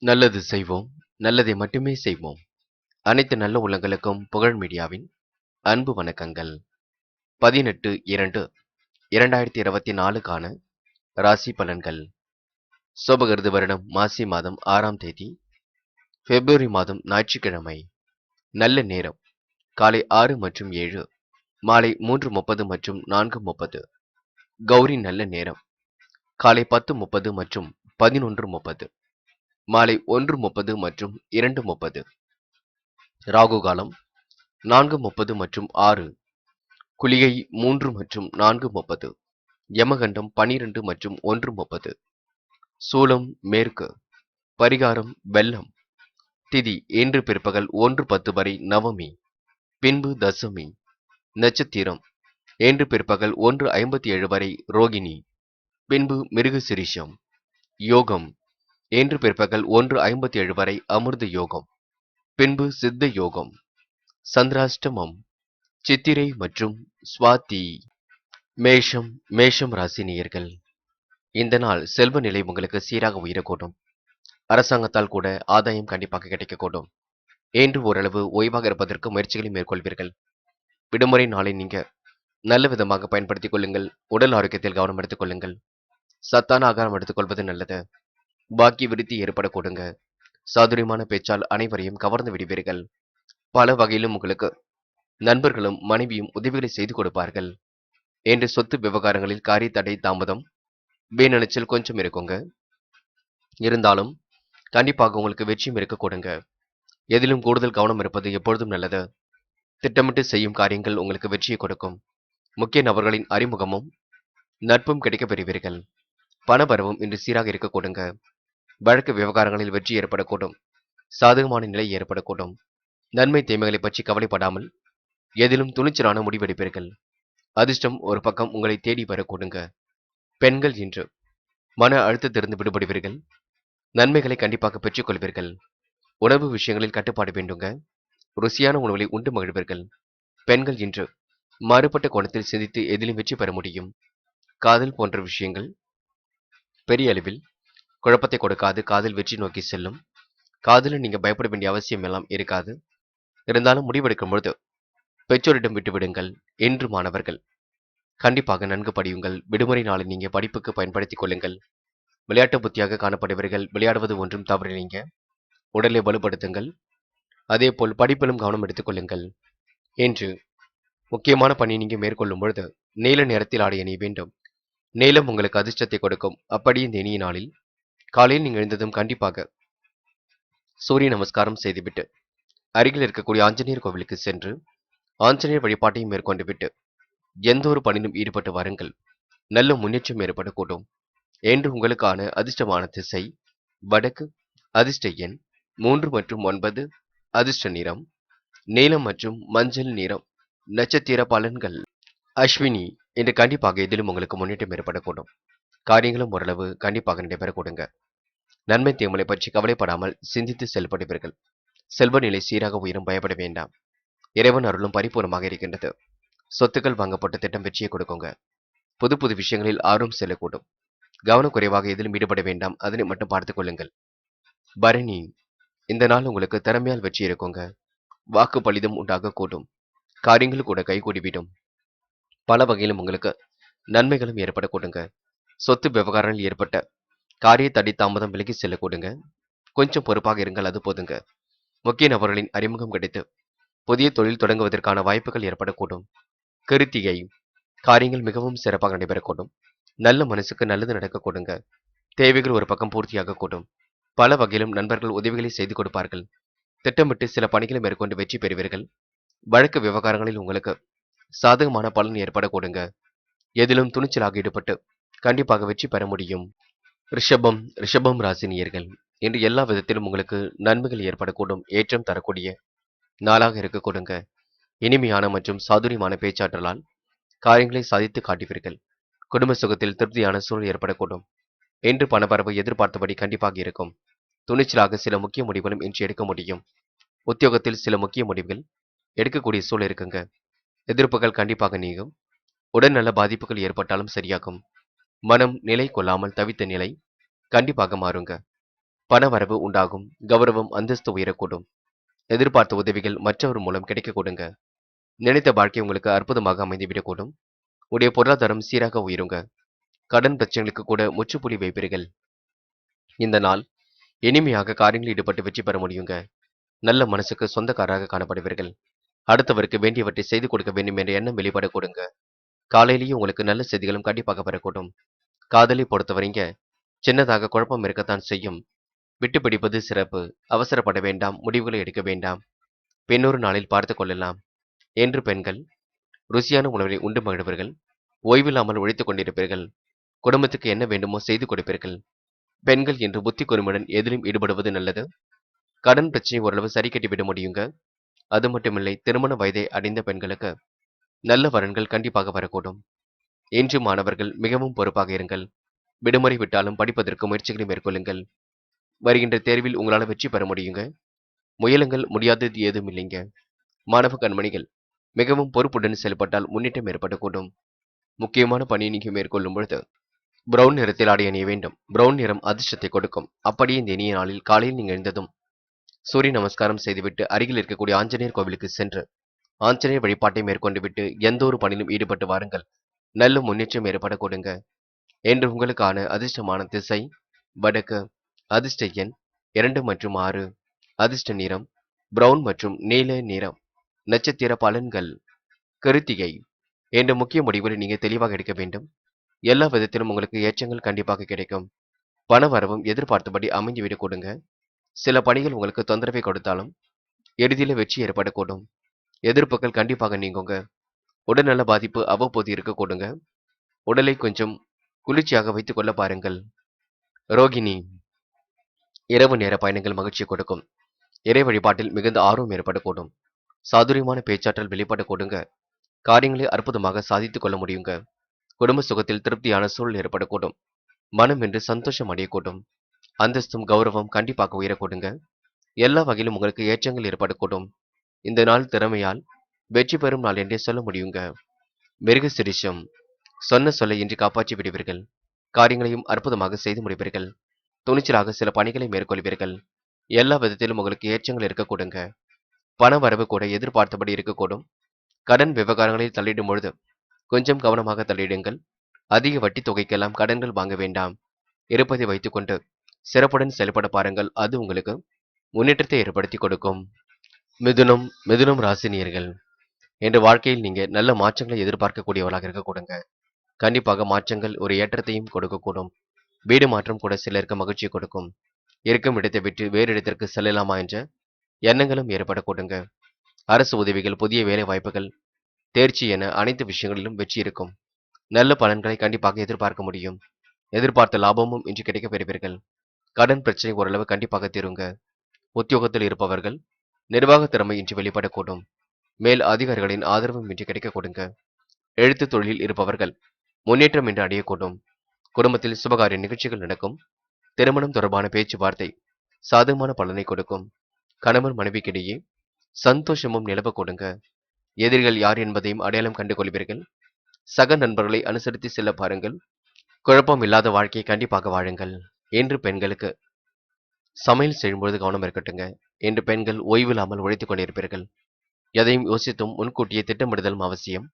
நல்லது செய்வோம், நல்லதை மட்டுமே செய்வோம். அனைத்து நல்ல உள்ளங்களுக்கும் புகழ் மீடியாவின் அன்பு வணக்கங்கள். 18/2/2024க்கான ராசி பலன்கள். சோபகிருது வருடம் மாசி மாதம் 6ஆம் தேதி, பிப்ரவரி மாதம் ஞாயிற்றுக்கிழமை. நல்ல நேரம் காலை 6 மற்றும் 7, மாலை 3:30 மற்றும் 4:30. கௌரி நல்ல நேரம் காலை 10:30 மற்றும் 11:30, மாலை 1:30 மற்றும் 2:30. ராகு காலம் 4:30 மற்றும் 6, குளிகை 3 மற்றும் 4:30, யமகண்டம் 12 மற்றும் 1:30. சூலம் மேற்கு. பரிகாரம் வெள்ளம். திதி இன்று பிற்பகல் 1:10 வரை நவமி, பின்பு தசமி. நட்சத்திரம் இன்று பிற்பகல் 1:57 வரை ரோகிணி, பின்பு மிருகசிரிஷம். யோகம் இன்று பிற்பகல் 1:57 வரை அமிர்த யோகம், பின்பு சித்த யோகம். சந்திராஷ்டமம் சித்திரை மற்றும் சுவாதி. மேஷம் ராசி நேயர்கள். இந்த நாள் செல்வ நிலை உங்களுக்கு சீராக உயரக்கூடும். அரசாங்கத்தால் கூட ஆதாயம் கண்டிப்பாக கிடைக்கக்கூடும். இன்று ஓரளவு ஓய்வாக இருப்பதற்கு முயற்சிகளை மேற்கொள்வீர்கள். விடுமுறை நாளை நீங்க நல்ல விதமாக பயன்படுத்திக் கொள்ளுங்கள். உடல் ஆரோக்கியத்தில் கவனம் எடுத்துக் கொள்ளுங்கள். சத்தான ஆகாரம் எடுத்துக்கொள்வது நல்லது. பாக்கிய விருத்தி ஏற்படக்கூடுங்க. சாதுரியமான பேச்சால் அனைவரையும் கவர்ந்து விடுவீர்கள். பல வகையிலும் உங்களுக்கு நண்பர்களும் மனைவியும் உதவிகளை செய்து கொடுப்பார்கள். என்று சொத்து விவகாரங்களில் காரிய தடை தாமதம் வீணலைச்சல் கொஞ்சம் இருக்குங்க. இருந்தாலும் கண்டிப்பாக உங்களுக்கு வெற்றியும் இருக்க கொடுங்க. எதிலும் கூடுதல் கவனம் இருப்பது எப்பொழுதும் நல்லது. திட்டமிட்டு செய்யும் காரியங்கள் உங்களுக்கு வெற்றியை கொடுக்கும். முக்கிய நபர்களின் அறிமுகமும் நட்பும் கிடைக்க பெறுவீர்கள். பணபரவும் இன்று சீராக இருக்க கொடுங்க. வழக்கு விவகாரங்களில் வெற்றி ஏற்படக்கூடும். சாதகமான நிலை ஏற்படக்கூடும். நன்மை தீமைகளை பற்றி கவலைப்படாமல் எதிலும் துணிச்சலான முடிவெடுப்பீர்கள். அதிர்ஷ்டம் ஒரு பக்கம் உங்களை தேடி வர கொடுங்க. பெண்கள் இன்று மன அழுத்தத்திலிருந்து விடுபடுவீர்கள். நன்மைகளை கண்டிப்பாக பெற்றுக்கொள்வீர்கள். உணவு விஷயங்களில் கட்டுப்பாடு வேண்டுங்க. ருசியான உணவுகளை உண்டு மகிழ்வீர்கள். பெண்கள் இன்று மாறுபட்ட கோணத்தில் சிந்தித்து எதிலும் வெற்றி பெற முடியும். காதல் போன்ற விஷயங்கள் பெரிய அளவில் குழப்பத்தை கொடுக்காது. காதல் வெற்றி நோக்கி செல்லும். காதலில் நீங்க பயப்பட வேண்டிய அவசியம் எல்லாம் இருக்காது. இருந்தாலும் முடிவெடுக்கும் பொழுது பெற்றோரிடம் விட்டுவிடுங்கள். என்று மாணவர்கள் கண்டிப்பாக நன்கு படியுங்கள். விடுமுறை நாளை நீங்க படிப்புக்கு பயன்படுத்திக் கொள்ளுங்கள். விளையாட்டு புத்தியாக காணப்படுவீர்கள். விளையாடுவது ஒன்றும் தவறில்லைங்க. உடலை வலுப்படுத்துங்கள். அதேபோல் படிப்பிலும் கவனம் எடுத்துக் கொள்ளுங்கள். என்று முக்கியமான பணியை நீங்க மேற்கொள்ளும் பொழுது நீல நிறத்தில் ஆடை அணிய வேண்டும். நீலம் உங்களுக்கு அதிர்ஷ்டத்தை கொடுக்கும். அப்படி இந்த இனிய நாளில் காலையில் நீங்க எழுந்ததும் கண்டிப்பாக சூரிய நமஸ்காரம் செய்துவிட்டு அருகில் இருக்கக்கூடிய ஆஞ்சநேயர் கோவிலுக்கு சென்று ஆஞ்சநேயர் வழிபாட்டையும் மேற்கொண்டு விட்டு எந்த ஒரு பணியிலும் ஈடுபட்டு வாருங்கள். நல்ல முன்னேற்றம் ஏற்படக்கூடும். என்று உங்களுக்கான அதிர்ஷ்டமான திசை வடக்கு. அதிர்ஷ்ட எண் 3 மற்றும் 9. அதிர்ஷ்ட நிறம் நீலம் மற்றும் மஞ்சள் நிறம். நட்சத்திர பலன்கள். அஸ்வினி இன்று கண்டிப்பாக எதிலும் உங்களுக்கு முன்னேற்றம் ஏற்படக்கூடும். காரியங்களும் ஓரளவு கண்டிப்பாக நடைபெறக்கூடுங்க. நன்மை தீமைகளை பற்றி கவலைப்படாமல் சிந்தித்து செயல்படுவீர்கள். செல்வ நிலை சீராக உயரும். பயப்பட வேண்டாம். இறைவன் அருளும் பரிபூர்ணமாக இருக்கின்றது. சொத்துக்கள் வாங்கப்பட்ட திட்டம் வெற்றியை கொடுக்குங்க. புது புது விஷயங்களில் ஆர்வம் செல்லக்கூடும். கவனக்குறைவாக எதிலும் ஈடுபட வேண்டாம். அதனை மட்டும் பார்த்துக் கொள்ளுங்கள். பரணி இந்த நாள் உங்களுக்கு திறமையால் வெற்றி இருக்குங்க. வாக்கு பலிதம் உண்டாகக்கூடும். காரியங்கள் கூட கைகூடிவிடும். பல வகையிலும் உங்களுக்கு நன்மைகளும் ஏற்படக்கூடுங்க. சொத்து விவகாரங்களில் ஏற்பட்ட காரிய தடை தாமதம் விலகி செல்லக்கூடுங்க. கொஞ்சம் பொறுப்பாக இருங்கள், அது போதுங்க. முக்கிய நபர்களின் அறிமுகம் கிடைத்து புதிய தொழில் தொடங்குவதற்கான வாய்ப்புகள் ஏற்படக்கூடும். கிருத்திகை காரியங்கள் மிகவும் சிறப்பாக நடைபெறக்கூடும். நல்ல மனசுக்கு நல்லது நடக்கக்கூடுங்க. தேவைகள் ஒரு பக்கம் பூர்த்தியாக கூடும். பல வகையிலும் நண்பர்கள் உதவிகளை செய்து கொடுப்பார்கள். திட்டமிட்டு சில பணிகளை மேற்கொண்டு வெற்றி பெறுவீர்கள். வழக்கு விவகாரங்களில் உங்களுக்கு சாதகமான பலன் ஏற்படக்கூடுங்க. எதிலும் துணிச்சலாக ஈடுபட்டு கண்டிப்பாக வெற்றி பெற முடியும். ரிஷபம் ராசினியர்கள் இன்று எல்லா விதத்திலும் உங்களுக்கு நன்மைகள் ஏற்படக்கூடும். ஏற்றம் தரக்கூடிய நாளாக இருக்கக்கூடுங்க. இனிமையான மற்றும் சாதுரியமான பேச்சாற்றலால் காரியங்களை சாதித்து காட்டுவீர்கள். குடும்ப சுகத்தில் திருப்தியான சூழல் ஏற்படக்கூடும். இன்று பணபரவு எதிர்பார்த்தபடி கண்டிப்பாக இருக்கும். துணிச்சலாக சில முக்கிய முடிவுகளும் இன்று எடுக்க முடியும். உத்தியோகத்தில் சில முக்கிய முடிவுகள் எடுக்கக்கூடிய சூழல் இருக்குங்க. எதிர்ப்புகள் கண்டிப்பாக நீங்கும். உடல்நல பாதிப்புகள் ஏற்பட்டாலும் சரியாகும். மனம் நிலை கொள்ளாமல் தவித்த நிலை கண்டிப்பாக மாறுங்க. பணவரவு உண்டாகும். கௌரவம், அந்தஸ்து உயரக்கூடும். எதிர்பார்த்த உதவிகள் மற்றவர் மூலம் கிடைக்கக்கூடுங்க. நினைத்த வாழ்க்கை உங்களுக்கு அற்புதமாக அமைந்துவிடக்கூடும். உடைய பொருளாதாரம் சீராக உயருங்க. கடன் பிரச்சனைகளுக்கு கூட முற்றுப்புள்ளி வைப்பீர்கள். இந்த நாள் இனிமையாக காரியங்களில் ஈடுபட்டு வெற்றி பெற முடியுங்க. நல்ல மனசுக்கு சொந்தக்காரராக காணப்படுவீர்கள். அடுத்தவருக்கு வேண்டியவற்றை செய்து கொடுக்க வேண்டும் என்ற எண்ணம் வெளிப்படக்கூடுங்க. காலையிலேயே உங்களுக்கு நல்ல செய்திகளும் கண்டிப்பாக பெறக்கூடும். காதலை பொறுத்தவரைங்க சின்னதாக குழப்பம் இருக்கத்தான் செய்யும். விட்டு பிடிப்பது சிறப்பு. அவசரப்பட வேண்டாம். முடிவுகளை எடுக்க வேண்டாம். பின்னொரு நாளில் பார்த்துக் கொள்ளலாம் என்று பெண்கள் ருசியான உணவை உண்டு மகிழ்வீர்கள். ஓய்வில்லாமல் உழைத்துக் கொண்டிருப்பீர்கள். குடும்பத்துக்கு என்ன வேண்டுமோ செய்து கொடுப்பீர்கள். பெண்கள் என்று புத்தி கூர்மையுடன் எதிலும் ஈடுபடுவது நல்லது. கடன் பிரச்சனை ஓரளவு சரி கட்டிவிட முடியுங்க. அது மட்டுமில்லை, திருமண வயதை அடைந்த பெண்களுக்கு நல்ல வரன்கள் கண்டிப்பாக வரக்கூடும். இன்று மாணவர்கள் மிகவும் பொறுப்பாக இருங்கள். விடுமுறை விட்டாலும் படிப்பதற்கு முயற்சிகளை மேற்கொள்ளுங்கள். வருகின்ற தேர்வில் உங்களால வெற்றி பெற முடியுங்க. முயலுங்கள், முடியாதது ஏதும் இல்லைங்க. மாணவ கண்மணிகள் மிகவும் பொறுப்புடன் செயல்பட்டால் முன்னேற்றம் ஏற்படக்கூடும். முக்கியமான பணியை நீங்க மேற்கொள்ளும் பொழுது பிரவுன் நிறத்தில் ஆடை அணிய வேண்டும். பிரவுன் நிறம் அதிர்ஷ்டத்தை கொடுக்கும். அப்படியே இந்த இனிய நாளில் காலையில் நீங்க எழுந்ததும் சூரிய நமஸ்காரம் செய்துவிட்டு அருகில் இருக்கக்கூடிய ஆஞ்சநேயர் கோவிலுக்கு சென்று ஆஞ்சநேயர் வழிபாட்டை மேற்கொண்டு விட்டு எந்த ஒரு பணியிலும் ஈடுபட்டு வாருங்கள். நல்ல முன்னேற்றம் ஏற்படக்கூடுங்க. என்று உங்களுக்கான அதிர்ஷ்டமான திசை வடக்கு. அதிர்ஷ்ட எண் 2 மற்றும் 6. அதிர்ஷ்ட நிறம் பிரவுன் மற்றும் நீல நிறம். நட்சத்திர பலன்கள். கிருத்திகை. என்ற முக்கிய முடிவுகளை நீங்க தெளிவாக எடுக்க வேண்டும். எல்லா விதத்திலும் உங்களுக்கு ஏற்றங்கள் கண்டிப்பாக கிடைக்கும். பண வரவும் எதிர்பார்த்தபடி அமைந்துவிடக் கொடுங்க. சில பணிகள் உங்களுக்கு தொந்தரவை கொடுத்தாலும் எளிதில வெற்றி ஏற்படக்கூடும். எதிர்ப்புகள் கண்டிப்பாக நீங்குங்க. உடல்நல பாதிப்பு அவ்வப்போது இருக்கக்கூடுங்க. உடலை கொஞ்சம் குளிர்ச்சியாக வைத்துக் கொள்ள பாருங்கள். ரோகிணி. இரவு நேர பயணங்கள் மகிழ்ச்சியை கொடுக்கும். இறை வழிபாட்டில் மிகுந்த ஆர்வம் ஏற்படக்கூடும். சாதுரியமான பேச்சாற்றல் வெளிப்படக்கூடுங்க. காரியங்களை அற்புதமாக சாதித்துக் கொள்ள முடியுங்க. குடும்ப சுகத்தில் திருப்தியான சூழல் ஏற்படக்கூடும். மனம் என்று சந்தோஷம் அடையக்கூடும். அந்தஸ்தும் கௌரவம் கண்டிப்பாக உயரக்கூடுங்க. எல்லா வகையிலும் உங்களுக்கு ஏற்றங்கள் ஏற்படக்கூடும். இந்த நாள் திறமையால் வெற்றி பெறும் நாள் என்றே சொல்ல முடியுங்க. மிருகசிரிஷம். சொன்ன சொல்லை இன்றி காப்பாற்றி விடுவீர்கள். காரியங்களையும் அற்புதமாக செய்து முடிப்பீர்கள். துணிச்சலாக சில பணிகளை மேற்கொள்வீர்கள். எல்லா விதத்திலும் உங்களுக்கு ஏற்றங்கள் இருக்கக்கூடுங்க. பண வரவு கூட எதிர்பார்த்தபடி இருக்கக்கூடும். கடன் விவகாரங்களில் தலையிடும் பொழுது கொஞ்சம் கவனமாக தலையிடுங்கள். அதிக வட்டி தொகைக்கெல்லாம் கடன்கள் வாங்க வேண்டாம். இருப்பதை வைத்துக்கொண்டு சிறப்புடன் செயல்பட பாருங்கள். அது உங்களுக்கு முன்னேற்றத்தை ஏற்படுத்தி கொடுக்கும். மிதுனம் ராசினியர்கள். என்ற வாழ்க்கையில் நீங்க நல்ல மாற்றங்களை எதிர்பார்க்கக்கூடியவர்களாக இருக்கக்கூடுங்க. கண்டிப்பாக மாற்றங்கள் ஒரு ஏற்றத்தையும் கொடுக்கக்கூடும். வீடு மாற்றம் கூட சிலருக்கு மகிழ்ச்சியை கொடுக்கும். இருக்கும் இடத்தை விட்டு வேறு இடத்திற்கு செல்லலாமா என்ற எண்ணங்களும் ஏற்படக்கூடுங்க. அரசு உதவிகள், புதிய வேலை வாய்ப்புகள், தேர்ச்சி என அனைத்து விஷயங்களிலும் வெற்றி இருக்கும். நல்ல பலன்களை கண்டிப்பாக எதிர்பார்க்க முடியும். எதிர்பார்த்த லாபமும் இன்று கிடைக்கப் பெறுவீர்கள். கடன் பிரச்சனை ஓரளவு கண்டிப்பாக தீருங்க. உத்தியோகத்தில் இருப்பவர்கள் நிர்வாக திறமை இன்று வெளிப்படக்கூடும். மேல் அதிகாரிகளின் ஆதரவும் இன்று கிடைக்க கொடுங்க. எழுத்து தொழிலில் இருப்பவர்கள் முன்னேற்றம் இன்று அடையக்கூடும். குடும்பத்தில் சுபகாரிய நிகழ்ச்சிகள் நடக்கும். திருமணம் தொடர்பான பேச்சுவார்த்தை சாதகமான பலனை கொடுக்கும். கணவன் மனைவிக்கிடையே சந்தோஷமும் நிலவ கொடுங்க. எதிரிகள் யார் என்பதையும் அடையாளம் கண்டு கொள்வீர்கள். சக நண்பர்களை அனுசரித்து செல்ல பாருங்கள். குழப்பம் இல்லாத வாழ்க்கையை கண்டிப்பாக வாழுங்கள். என்று பெண்களுக்கு சமையல் செய்யும்பொழுது கவனம் இருக்கட்டுங்க. என்று பெண்கள் ஓய்வில்லாமல் உழைத்துக் கொண்டிருப்பீர்கள். எதையும் யோசித்தும் முன்கூட்டியே திட்டமிடுதலும் அவசியம்.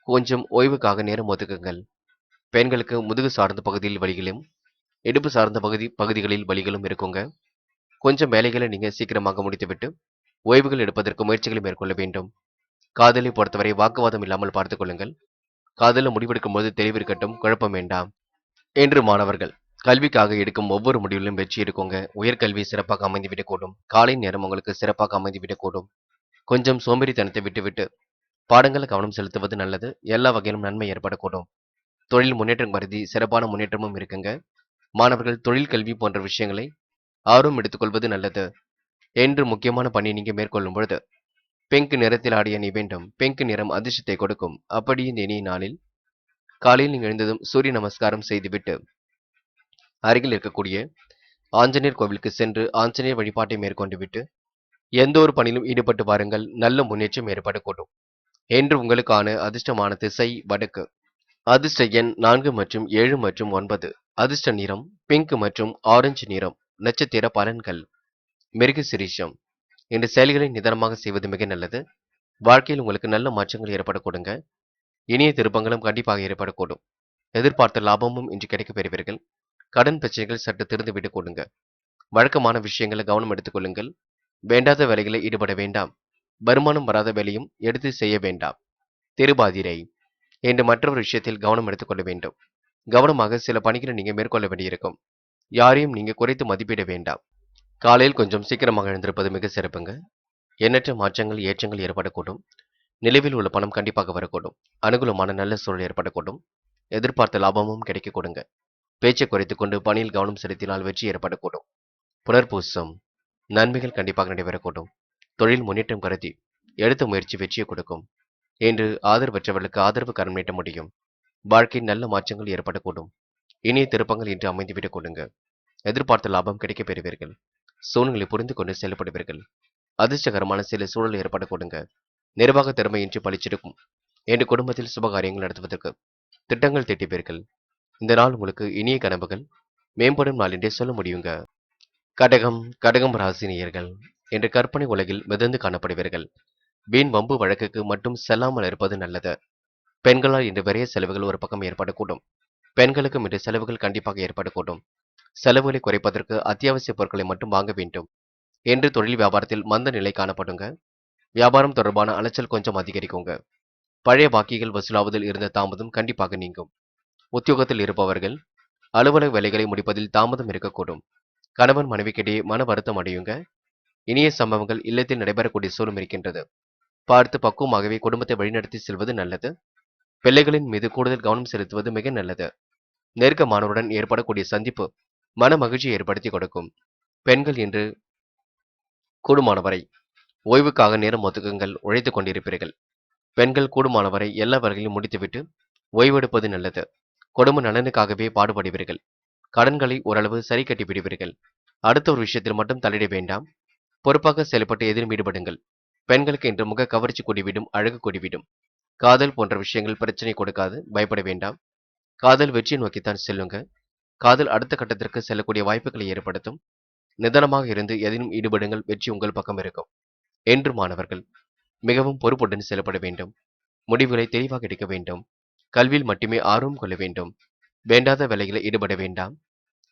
கொஞ்சம் ஓய்வுக்காக நேரம் ஒதுக்குங்கள். பெண்களுக்கு முதுகு சார்ந்த பகுதியில் வலிகளும் இடுப்பு சார்ந்த பகுதிகளில் வலிகளும் இருக்குங்க. கொஞ்சம் வேலைகளை நீங்க சீக்கிரமாக முடித்துவிட்டு ஓய்வுகள் எடுப்பதற்கு முயற்சிகளை மேற்கொள்ள வேண்டும். காதலை பொறுத்தவரை வாக்குவாதம் இல்லாமல் பார்த்துக் கொள்ளுங்கள். காதல முடிவெடுக்கும் போது தெளிவிருக்கட்டும், குழப்பம் வேண்டாம். என்று மாணவர்கள் கல்விக்காக எடுக்கும் ஒவ்வொரு முடிவிலும் வெற்றி இருக்குங்க. உயர்கல்வி சிறப்பாக அமைந்துவிடக்கூடும். காலை நேரம் உங்களுக்கு சிறப்பாக அமைந்துவிடக்கூடும். கொஞ்சம் சோம்பேறித்தனத்தை விட்டுவிட்டு பாடங்களை கவனம் செலுத்துவது நல்லது. எல்லா வகையிலும் நன்மை ஏற்படக்கூடும். தொழில் முன்னேற்றம் கருதி சிறப்பான முன்னேற்றமும் இருக்குங்க. மாணவர்கள் தொழில் கல்வி போன்ற விஷயங்களை ஆர்வம் எடுத்துக்கொள்வது நல்லது. என்று முக்கியமான பணியை நீங்க மேற்கொள்ளும் பொழுது பிங்க் நிறத்தில் ஆடிய அணி வேண்டும். பிங்க் நிறம் அதிர்ஷ்டத்தை கொடுக்கும். அப்படி இந்த இனிய நாளில் காலையில் நீங்க எழுந்ததும் சூரிய நமஸ்காரம் செய்துவிட்டு அருகில் இருக்கக்கூடிய ஆஞ்சநேயர் கோவிலுக்கு சென்று ஆஞ்சநேயர் வழிபாட்டை மேற்கொண்டு விட்டு எந்த ஒரு பணியிலும் ஈடுபட்டு வாருங்கள். நல்ல முன்னேற்றம் ஏற்படக்கூடும். என்று உங்களுக்கான அதிர்ஷ்டமான திசை வடக்கு. அதிர்ஷ்ட எண் 4 மற்றும் 7 மற்றும் 9. அதிர்ஷ்ட நிறம் பிங்க் மற்றும் ஆரஞ்சு நிறம். நட்சத்திர பலன்கள். மிருகசீரிஷம். இந்த செயல்களை நிதானமாக செய்வது மிக நல்லது. வாழ்க்கையில் உங்களுக்கு நல்ல மாற்றங்கள் ஏற்படக்கூடுங்க. இனிய திருப்பங்களும் கண்டிப்பாக ஏற்படக்கூடும். எதிர்பார்த்த லாபமும் இன்று கிடைக்கப் பெறுவீர்கள். கடன் பிரச்சனைகள் சற்று திறந்துவிட்டு கொடுங்க. வழக்கமான விஷயங்களை கவனம் எடுத்துக் கொள்ளுங்கள். வேண்டாத வேலைகளில் ஈடுபட வேண்டாம். வருமானம் வராத வேலையும் எடுத்து செய்ய வேண்டாம். திருபாதிரை. இன்று மற்றொரு விஷயத்தில் கவனம் எடுத்துக் கொள்ள வேண்டும். கவனமாக சில பணிகளை நீங்க மேற்கொள்ள வேண்டியிருக்கும். யாரையும் நீங்க குறைத்து மதிப்பிட வேண்டாம். காலையில் கொஞ்சம் சீக்கிரமாக எழுந்திருப்பது மிக சிறப்புங்க. எண்ணற்ற மாற்றங்கள் ஏற்றங்கள் ஏற்படக்கூடும். நிலுவையில் உள்ள பணம் கண்டிப்பாக வரக்கூடும். அனுகூலமான நல்ல சூழல் ஏற்படக்கூடும். எதிர்பார்த்த லாபமும் கிடைக்க கொடுங்க. பேச்சை குறைத்துக் கொண்டு பணியில் கவனம் செலுத்தினால் வெற்றி ஏற்படக்கூடும். புனர்பூசம். நன்மைகள் கண்டிப்பாக நடைபெறக்கூடும். தொழில் முன்னேற்றம் கருதி எடுத்த முயற்சி வெற்றியை கொடுக்கும். இன்று ஆதரவற்றவர்களுக்கு ஆதரவு கரம் நீட்ட முடியும். வாழ்க்கையில் நல்ல மாற்றங்கள் ஏற்படக்கூடும். இனிய திருப்பங்கள் இன்று அமைந்துவிடக் கொடுங்க. எதிர்பார்த்த லாபம் கிடைக்கப் பெறுவீர்கள். சூழ்நிலை புரிந்து கொண்டு செயல்படுவீர்கள். அதிர்ஷ்டகரமான சில சூழல் ஏற்பட கொடுங்க. நிர்வாக திறமையின்றி பளிச்சிருக்கும். என் குடும்பத்தில் சுபகாரியங்கள் நடத்துவதற்கு திட்டங்கள் தீட்டுவீர்கள். இந்த நாள் உங்களுக்கு இனிய கனவுகள் மேம்படும் நாள் என்றே சொல்ல முடியுங்க. கடகம். கடகம் ராசி நேயர்கள் இன்று கற்பனை உலகில் மிதந்து காணப்படுவீர்கள். வீண் வம்பு வழக்குக்கு மட்டும் செல்லாமல் இருப்பது நல்லது. பெண்களால் இன்று விரைய செலவுகள் ஒரு பக்கம் ஏற்படக்கூடும். பெண்களுக்கும் இன்று செலவுகள் கண்டிப்பாக ஏற்படக்கூடும். செலவுகளை குறைப்பதற்கு அத்தியாவசிய பொருட்களை மட்டும் வாங்க வேண்டும். என்று தொழில் வியாபாரத்தில் மந்த நிலை காணப்படுங்க. வியாபாரம் தொடர்பான அலைச்சல் கொஞ்சம் அதிகரிக்குங்க. பழைய பாக்கிகள் வசூலாவதில் இருந்த தாமதம் கண்டிப்பாக நீங்கும். உத்தியோகத்தில் இருப்பவர்கள் அலுவலக வேலைகளை முடிப்பதில் தாமதம் இருக்கக்கூடும். கணவன் மனைவிக்கிடையே மன வருத்தம் அடையுங்க. இனிய சம்பவங்கள் இல்லத்தில் நடைபெறக்கூடிய சூழலும் இருக்கின்றது. பார்த்து பக்குவமாகவே குடும்பத்தை வழிநடத்தி செல்வது நல்லது. பிள்ளைகளின் மீது கூடுதல் கவனம் செலுத்துவது மிக நல்லது. நெருக்கமானவருடன் ஏற்படக்கூடிய சந்திப்பு மன மகிழ்ச்சியை ஏற்படுத்தி கொடுக்கும். பெண்கள் இன்று கூடுமானவரை ஓய்வுக்காக நேரம் ஒதுக்குங்கள். உழைத்துக் கொண்டிருப்பீர்கள். பெண்கள் கூடுமானவரை எல்லா வேலைகளையும் முடித்துவிட்டு ஓய்வெடுப்பது நல்லது. குடும்ப நலனுக்காகவே பாடுபடுவீர்கள். கடன்களை ஓரளவு சரி கட்டி விடுவீர்கள். அடுத்த ஒரு விஷயத்தில் மட்டும் தலையிட வேண்டாம். பொறுப்பாக செயல்பட்டு எதிரும் ஈடுபடுங்கள். பெண்களுக்கு இன்று முக கவர்ச்சி கூடிவிடும். அழகு கூடிவிடும். காதல் போன்ற விஷயங்கள் பிரச்சனை கொடுக்காது. பயப்பட வேண்டாம். காதல் வெற்றியை நோக்கித்தான் செல்லுங்க. காதல் அடுத்த கட்டத்திற்கு செல்லக்கூடிய வாய்ப்புகளை ஏற்படுத்தும். நிதானமாக இருந்து எதிலும் ஈடுபடுங்கள். வெற்றி உங்கள் பக்கம் இருக்கும். என்று மாணவர்கள் மிகவும் பொறுப்புடன் செயல்பட வேண்டும். முடிவுகளை தெளிவாக எடுக்க வேண்டும். கல்வியில் மட்டுமே ஆர்வம் கொள்ள வேண்டும். வேண்டாத வேலைகளை ஈடுபட வேண்டாம்.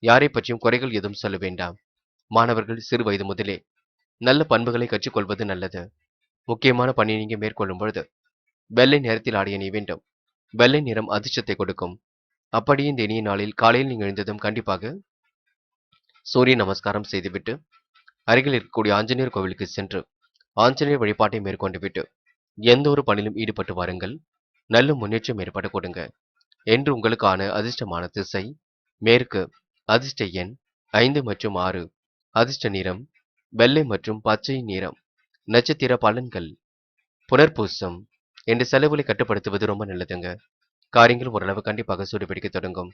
யாரை பற்றியும் குறைகள் எதுவும் சொல்ல வேண்டாம். மாணவர்கள் சிறு வயது முதலே நல்ல பண்புகளை கற்றுக்கொள்வது நல்லது. முக்கியமான பணியை நீங்க மேற்கொள்ளும் பொழுது வெள்ளை நிறத்தில் ஆடை அணிய வேண்டும். வெள்ளை நிறம் அதிர்ஷ்டத்தை கொடுக்கும். அப்படியே இந்த இனிய நாளில் காலையில் நீங்க எழுந்ததும் கண்டிப்பாக சூரிய நமஸ்காரம் செய்துவிட்டு அருகில் இருக்கக்கூடிய ஆஞ்சநேயர் கோவிலுக்கு சென்று ஆஞ்சநேயர் வழிபாட்டை மேற்கொண்டு விட்டு எந்த ஒரு பணியிலும் ஈடுபட்டு வாருங்கள். நல்ல முன்னேற்றம் ஏற்பட கொடுங்க. என்று உங்களுக்கான அதிர்ஷ்டமான திசை மேற்கு. அதிர்ஷ்ட எண் 5 மற்றும் 6. அதிர்ஷ்ட நிறம் வெள்ளை மற்றும் பச்சை நிறம். நட்சத்திர பலன்கள். புனர்பூசம். என்று செலவுகளை கட்டுப்படுத்துவது ரொம்ப நல்லதுங்க. காரியங்கள் ஓரளவு கண்டிப்பாக சூடுபிடிக்க தொடங்கும்.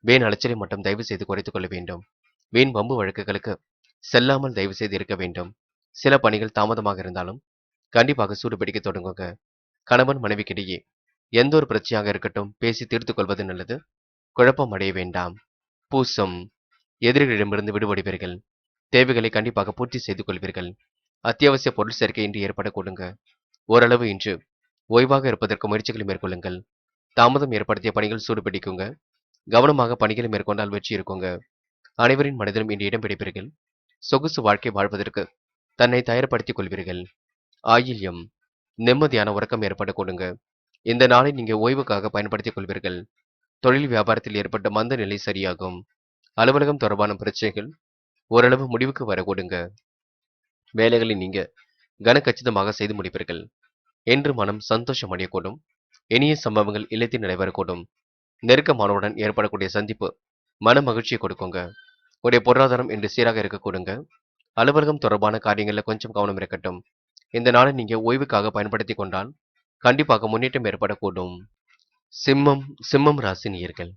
வீண் அலைச்சலை மட்டும் தயவு செய்து குறைத்துக் கொள்ள வேண்டும். வீண் வம்பு வழக்குகளுக்கு செல்லாமல் தயவு செய்து இருக்க வேண்டும். சில பணிகள் தாமதமாக இருந்தாலும் கண்டிப்பாக சூடுபிடிக்க தொடங்குங்க. கணவன் மனைவிக்கிடையே எந்த ஒரு பிரச்சனையாக இருக்கட்டும் பேசி தீர்த்துக் கொள்வது நல்லது. குழப்பம் அடைய வேண்டாம். பூசம். எதிரிகளிடமிருந்து விடுபடுவீர்கள். தேவைகளை கண்டிப்பாக பூர்த்தி செய்து கொள்வீர்கள். அத்தியாவசிய பொருள் சேர்க்கை இன்று ஏற்பட கொடுங்க. ஓரளவு இன்று ஓய்வாக இருப்பதற்கு முயற்சிகளை மேற்கொள்ளுங்கள். தாமதம் ஏற்படுத்திய பணிகள் சூடுபிடிக்குங்க. கவனமாக பணிகளை மேற்கொண்டால் வெற்றி இருக்குங்க. அனைவரின் மனதிலும் இன்று இடம் பிடிப்பீர்கள். சொகுசு வாழ்க்கை வாழ்வதற்கு தன்னை தயார்படுத்திக் கொள்வீர்கள். ஆயில்யம். நிம்மதியான உறக்கம் ஏற்பட கொடுங்க. இந்த நாளை நீங்க ஓய்வுக்காக பயன்படுத்திக் கொள்வீர்கள். தொழில் வியாபாரத்தில் ஏற்பட்ட மந்த நிலை சரியாகும். அலுவலகம் தொடர்பான பிரச்சனைகள் ஓரளவு முடிவுக்கு வர கொடுங்க. வேலைகளை நீங்க கனக்கச்சிதமாக செய்து முடிப்பீர்கள். என்று மனம் சந்தோஷம் அடையக்கூடும். இனிய சம்பவங்கள் இல்லத்தில் நடைபெறக்கூடும். நெருக்கமானவுடன் ஏற்படக்கூடிய சந்திப்பு மன மகிழ்ச்சியை கொடுக்குங்க. உடைய பொருளாதாரம் இன்று சீராக இருக்க கொடுங்க. அலுவலகம் தொடர்பான காரியங்கள்ல கொஞ்சம் கவனம் இருக்கட்டும். இந்த நாளை நீங்க ஓய்வுக்காக பயன்படுத்திக் கொண்டால் கண்டிப்பாக முன்னேற்றம் ஏற்படக்கூடும். சிம்மம். சிம்மம் ராசி நேயர்கள்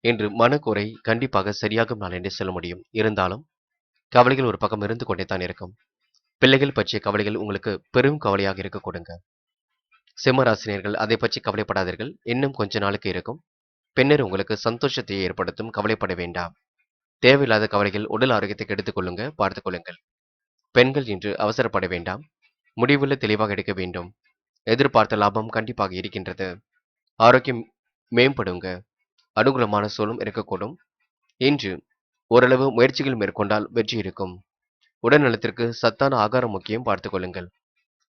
இன்று மனக்குறை கண்டிப்பாக சரியாகும் நாள் என்று சொல்ல முடியும். இருந்தாலும் கவலைகள் ஒரு பக்கம் இருந்து கொண்டே தான் இருக்கும். பிள்ளைகள் பற்றிய கவலைகள் உங்களுக்கு பெரும் கவலையாக இருக்க கொடுங்க. சிம்ம ராசினியர்கள் அதை பற்றி கவலைப்படாதீர்கள். இன்னும் கொஞ்ச நாளுக்கு இருக்கும். பின்னர் உங்களுக்கு சந்தோஷத்தை ஏற்படுத்தும். கவலைப்பட வேண்டாம். தேவையில்லாத கவலைகள் உடல் ஆரோக்கியத்தை கெடுத்துக் கொள்ளுங்க, பார்த்துக் கொள்ளுங்கள். பெண்கள் இன்று அவசரப்பட வேண்டாம். முடிவுகளை தெளிவாக எடுக்க வேண்டும். எதிர்பார்த்த லாபம் கண்டிப்பாக இருக்கின்றது. ஆரோக்கியம் மேம்படுங்க. அனுகூலமான சூழலும் இருக்கக்கூடும். இன்று ஓரளவு முயற்சிகள் மேற்கொண்டால் வெற்றி இருக்கும். உடல் நலத்திற்கு சத்தான ஆகாரம் முக்கியம், பார்த்துக் கொள்ளுங்கள்.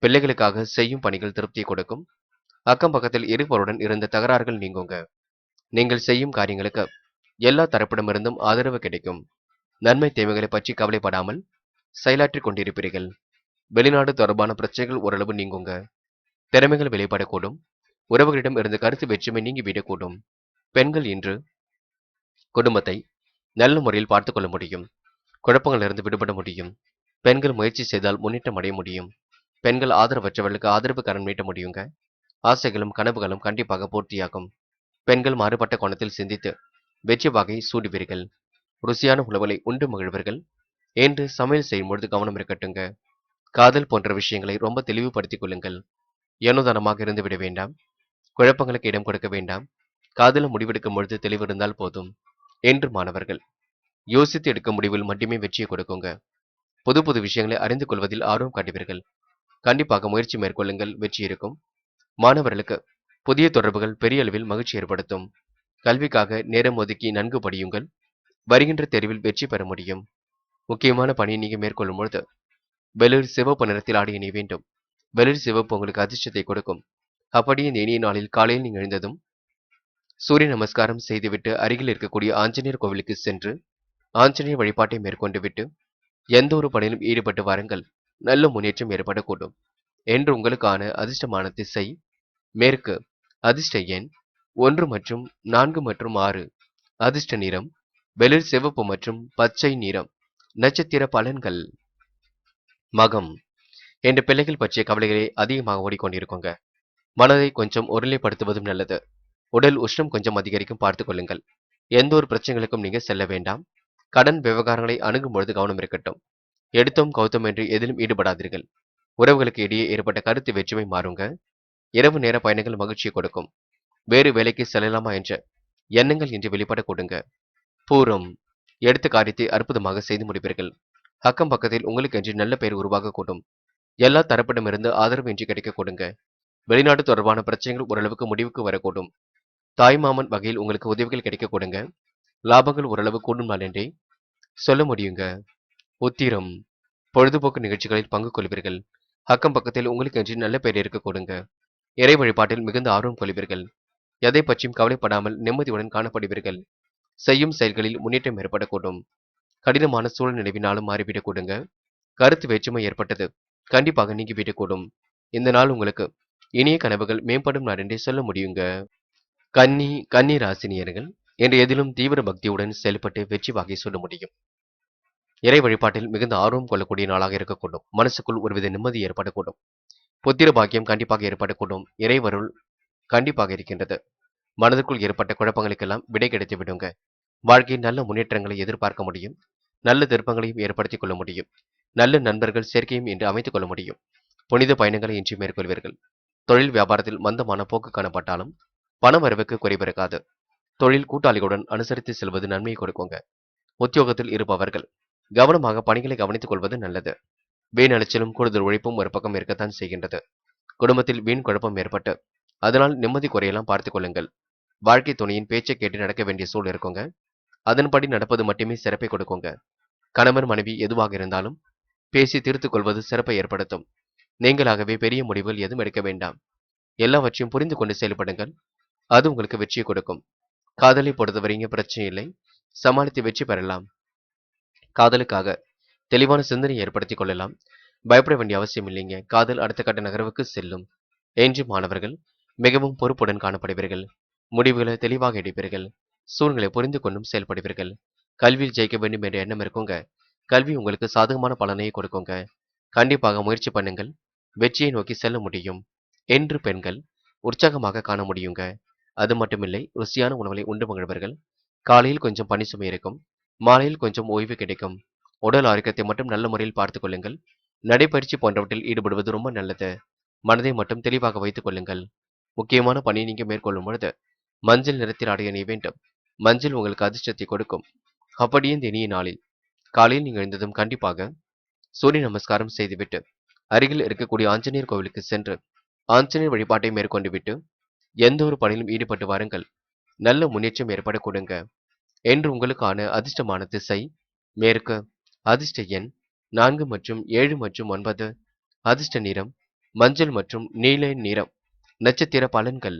பிள்ளைகளுக்காக செய்யும் பணிகள் திருப்தியை கொடுக்கும். அக்கம் பக்கத்தில் இருப்பவருடன் இருந்த தகராறுகள் நீங்குங்க. நீங்கள் செய்யும் காரியங்களுக்கு எல்லா தரப்பிடமிருந்தும் ஆதரவு கிடைக்கும். நன்மை தீமைகளை பற்றி கவலைப்படாமல் செயலாற்றிக் கொண்டிருப்பீர்கள். வெளிநாடு தொடர்பான பிரச்சனைகள் ஓரளவு நீங்குங்க. திறமைகள் வெளிப்படக்கூடும். உறவுகளிடம் இருந்து கருத்து வேற்றுமை நீங்கிவிடக்கூடும். பெண்கள் இன்று குடும்பத்தை நல்ல முறையில் பார்த்துக் கொள்ள முடியும். குழப்பங்களிலிருந்து விடுபட முடியும். பெண்கள் முயற்சி செய்தால் முன்னேற்றம் அடைய முடியும். பெண்கள் ஆதரவற்றவர்களுக்கு ஆதரவு கரம் நீட்ட முடியுங்க. ஆசைகளும் கனவுகளும் கண்டிப்பாக பூர்த்தியாகும். பெண்கள் மாறுபட்ட கோணத்தில் சிந்தித்து வெற்றி வாகை சூடுவீர்கள். ருசியான உணவுகளை உண்டு மகிழ்வீர்கள். என்று சமையல் செய்யும் பொழுது கவனம் இருக்கட்டுங்க. காதல் போன்ற விஷயங்களை ரொம்ப தெளிவுபடுத்திக் கொள்ளுங்கள். ஏனோதானமாக இருந்து விட வேண்டாம். குழப்பங்களுக்கு இடம் கொடுக்க வேண்டாம். காதல முடிவெடுக்கும் பொழுது தெளிவு இருந்தால் போதும். என்று மாணவர்கள் யோசித்து எடுக்கும் முடிவில் மட்டுமே வெற்றியை கொடுக்குங்க. புது புது விஷயங்களை அறிந்து கொள்வதில் ஆர்வம் காட்டுவீர்கள். கண்டிப்பாக முயற்சி மேற்கொள்ளுங்கள், வெற்றி இருக்கும். மாணவர்களுக்கு புதிய தொடர்புகள் பெரிய அளவில் மகிழ்ச்சி ஏற்படுத்தும். கல்விக்காக நேரம் ஒதுக்கி நன்கு படியுங்கள். வருகின்ற தேர்வில் வெற்றி பெற முடியும். முக்கியமான பணியை நீங்க மேற்கொள்ளும் பொழுது வெளிர் சிவப்பு நிறத்தில் ஆடை அணிய வேண்டும். வெளிர் சிவப்பு உங்களுக்கு அதிர்ஷ்டத்தை கொடுக்கும். அப்படியே இந்த இனிய நாளில் காலையில் நீங்கள் எழுந்ததும் சூரிய நமஸ்காரம் செய்துவிட்டு அருகில் இருக்கக்கூடிய ஆஞ்சநேயர் கோவிலுக்கு சென்று ஆஞ்சநேயர் வழிபாட்டை மேற்கொண்டு விட்டு எந்த ஒரு பணியிலும் ஈடுபட்டு வாருங்கள். நல்ல முன்னேற்றம் ஏற்படக்கூடும். என்று உங்களுக்கான அதிர்ஷ்டமான திசை மேற்கு. அதிர்ஷ்ட எண் 1 மற்றும் 4 மற்றும் 6. அதிர்ஷ்ட நிறம் வெளிர் சிவப்பு மற்றும் பச்சை நிறம். நட்சத்திர பலன்கள். மகம். என்ற பிள்ளைகள் பற்றிய கவலைகளே அதிகமாக ஓடிக்கொண்டிருக்குங்க. மனதை கொஞ்சம் ஒருநிலைப்படுத்துவதும் நல்லது. உடல் உஷ்ணம் கொஞ்சம் அதிகரிக்கும், பார்த்துக் கொள்ளுங்கள். எந்த ஒரு பிரச்சனைகளுக்கும் நீங்க செல்ல வேண்டாம். கடன் விவகாரங்களை அணுகும் பொழுது கவனம் இருக்கட்டும். எடுத்தோம் கௌத்தம் என்று எதிலும் ஈடுபடாதீர்கள். உறவுகளுக்கு இடையே ஏற்பட்ட கருத்து வேற்றுமை மாறுங்க. இரவு நேர பயணங்கள் மகிழ்ச்சியை கொடுக்கும். வேறு வேலைக்கு செல்லலாமா என்ற எண்ணங்கள் இன்று வெளிப்பட கொடுங்க. பூரம். எடுத்த காரியத்தை அற்புதமாக செய்து முடிப்பீர்கள். அக்கம் பக்கத்தில் உங்களுக்கு என்று நல்ல பெயர் உருவாக கூடும். எல்லா தரப்பிடமிருந்து ஆதரவு இன்றி கிடைக்க கொடுங்க. வெளிநாடு தொடர்பான பிரச்சனைகள் ஓரளவுக்கு முடிவுக்கு வரக்கூடும். தாய்மாமன் வகையில் உங்களுக்கு உதவிகள் கிடைக்க கொடுங்க. லாபங்கள் ஓரளவு கூடும் நாள் என்றே சொல்ல முடியுங்க. உத்திரம். பொழுதுபோக்கு நிகழ்ச்சிகளில் பங்கு கொள்வீர்கள். அக்கம் பக்கத்தில் உங்களுக்கு என்று நல்ல பெயர் இருக்க கொடுங்க. இறை வழிபாட்டில் மிகுந்த ஆர்வம் கொள்வீர்கள். எதை பற்றியும் கவலைப்படாமல் நிம்மதியுடன் காணப்படுவீர்கள். செய்யும் செயல்களில் முன்னேற்றம் ஏற்படக்கூடும். கடினமான சூழல் நினைவினாலும் மாறிவிடக் கொடுங்க. கருத்து வேற்றுமை ஏற்பட்டது கண்டிப்பாக நீங்கிவிடக்கூடும். இந்த நாள் உங்களுக்கு இனிய கனவுகள் மேம்படும் நாள் என்றே சொல்ல முடியுங்க. கன்னி ராசினியர்கள் என்று எதிலும் தீவிர பக்தியுடன் செயல்பட்டு வெற்றி வாகை சொல்ல முடியும். இறை வழிபாட்டில் மிகுந்த ஆர்வம் கொள்ளக்கூடிய நாளாக இருக்கக்கூடும். மனசுக்குள் ஒருவித நிம்மதி ஏற்படக்கூடும். புத்திர பாக்கியம் கண்டிப்பாக ஏற்படக்கூடும். இறைவருள் கண்டிப்பாக இருக்கின்றது. மனதிற்குள் ஏற்பட்ட குழப்பங்களுக்கெல்லாம் விடை கிடைத்து விடுங்க. வாழ்க்கையில் நல்ல முன்னேற்றங்களை எதிர்பார்க்க முடியும். நல்ல திருப்பங்களையும் ஏற்படுத்திக் கொள்ள முடியும். நல்ல நண்பர்கள் சேர்க்கையும் இன்று அமைத்துக் கொள்ள முடியும். புனித பயணங்களை இன்றி மேற்கொள்வீர்கள். தொழில் வியாபாரத்தில் மந்தமான போக்கு காணப்பட்டாலும் பண வரவுக்கு குறைபிறக்காது. தொழில் கூட்டாளிகளுடன் அனுசரித்து செல்வது நன்மையை கொடுக்குங்க. உத்தியோகத்தில் இருப்பவர்கள் கவனமாக பணிகளை கவனித்துக் கொள்வது நல்லது. வீண் அலைச்சலும் கூடுதல் உழைப்பும் ஒரு பக்கம் இருக்கத்தான் செய்கின்றது. குடும்பத்தில் வீண் குழப்பம் ஏற்பட்டு அதனால் நிம்மதி குறையெல்லாம் பார்த்துக் கொள்ளுங்கள். வாழ்க்கை துணையின் பேச்சை கேட்டு நடக்க வேண்டிய சூழல் இருக்குங்க. அதன்படி நடப்பது மட்டுமே சிறப்பை கொடுக்குங்க. கணவன் மனைவி எதுவாக இருந்தாலும் பேசி தீர்த்துக் கொள்வது சிறப்பை ஏற்படுத்தும். நீங்களாகவே பெரிய முடிவுகள் எதுவும் எடுக்க வேண்டாம். எல்லாவற்றையும் புரிந்து கொண்டு செயல்படுங்கள். அது உங்களுக்கு வெற்றியை கொடுக்கும். காதலை பொறுத்தவரைங்க பிரச்சனை இல்லை. சமாளித்து வெற்றி பெறலாம். காதலுக்காக தெளிவான சிந்தனை ஏற்படுத்திக் கொள்ளலாம். பயப்பட வேண்டிய அவசியம் இல்லைங்க. காதல் அடுத்த கட்ட நகர்வுக்கு செல்லும். என்று மாணவர்கள் மிகவும் பொறுப்புடன் காணப்படுவீர்கள். முடிவுகளை தெளிவாக எடுப்பீர்கள். சூழ்நிலை புரிந்து கொண்டும் செயல்படுவீர்கள். கல்வியில் ஜெயிக்க வேண்டும் என்ற எண்ணம் இருக்குங்க. கல்வி உங்களுக்கு சாதகமான பலனை கொடுக்குங்க. கண்டிப்பாக முயற்சி பண்ணுங்கள். வெற்றியை நோக்கி செல்ல முடியும். என்று பெண்கள் உற்சாகமாக காண முடியுங்க. அது மட்டுமில்லை, ருசியான உணவுகளை உண்டு மகிழ்வர்கள். காலையில் கொஞ்சம் பணி சுமை இருக்கும். மாலையில் கொஞ்சம் ஓய்வு கிடைக்கும். உடல் ஆரோக்கியத்தை மட்டும் நல்ல முறையில் பார்த்துக் கொள்ளுங்கள். நடைபயிற்சி போன்றவற்றில் ஈடுபடுவது ரொம்ப நல்லது. மனதை மட்டும் தெளிவாக வைத்துக் கொள்ளுங்கள். முக்கியமான பணியை நீங்க மேற்கொள்ளும் பொழுது மஞ்சள் நிறத்தில் ஆடை அணிய வேண்டும். மஞ்சள் உங்களுக்கு அதிர்ஷ்டத்தை கொடுக்கும். அப்படியே இந்த இனிய நாளில் காலையில் நீங்கள் எழுந்ததும் கண்டிப்பாக சூரிய நமஸ்காரம் செய்துவிட்டு அருகில் இருக்கக்கூடிய ஆஞ்சநேயர் கோவிலுக்கு சென்று ஆஞ்சநேயர் வழிபாட்டை மேற்கொண்டு விட்டு எந்த ஒரு பணியிலும் ஈடுபட்டு வாருங்கள். நல்ல முன்னேற்றம் ஏற்பட கொடுங்க. என்று உங்களுக்கான அதிர்ஷ்டமான திசை மேற்கு. அதிர்ஷ்ட எண் 4 மற்றும் 7 மற்றும் 9. அதிர்ஷ்ட நிறம் மஞ்சள் மற்றும் நீல நிறம். நட்சத்திர பலன்கள்.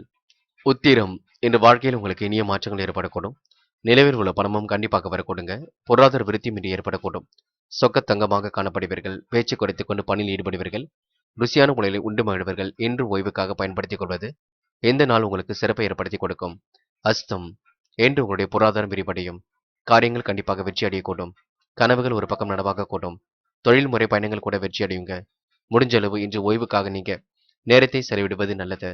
உத்திரம். இன்று வாழ்க்கையில் உங்களுக்கு இனிய மாற்றங்கள் ஏற்படக்கூடும். நிலவில் உள்ள பணமும் கண்டிப்பாக வரக்கூடுங்க. பொருளாதார விருத்தியும் இன்று ஏற்படக்கூடும். சொக்க தங்கமாக காணப்படுவீர்கள். பேச்சு குறைத்துக் கொண்டு பணியில் ஈடுபடுவீர்கள். ருசியான உணவை உண்டு மகிழ்வர்கள். இன்று ஓய்வுக்காக பயன்படுத்திக் கொள்வது இந்த நாள் உங்களுக்கு சிறப்பை ஏற்படுத்தி கொடுக்கும். அஸ்தம். என்று உங்களுடைய பொருளாதாரம் விரிவடையும். காரியங்கள் கண்டிப்பாக வெற்றி அடையக்கூடும். கனவுகள் ஒரு பக்கம் நனவாகக்கூடும். தொழில்முறை பயணங்கள் கூட வெற்றி அடையுங்க. முடிஞ்ச அளவு இன்று ஓய்வுக்காக நீங்க நேரத்தை செலவிடுவது நல்லது.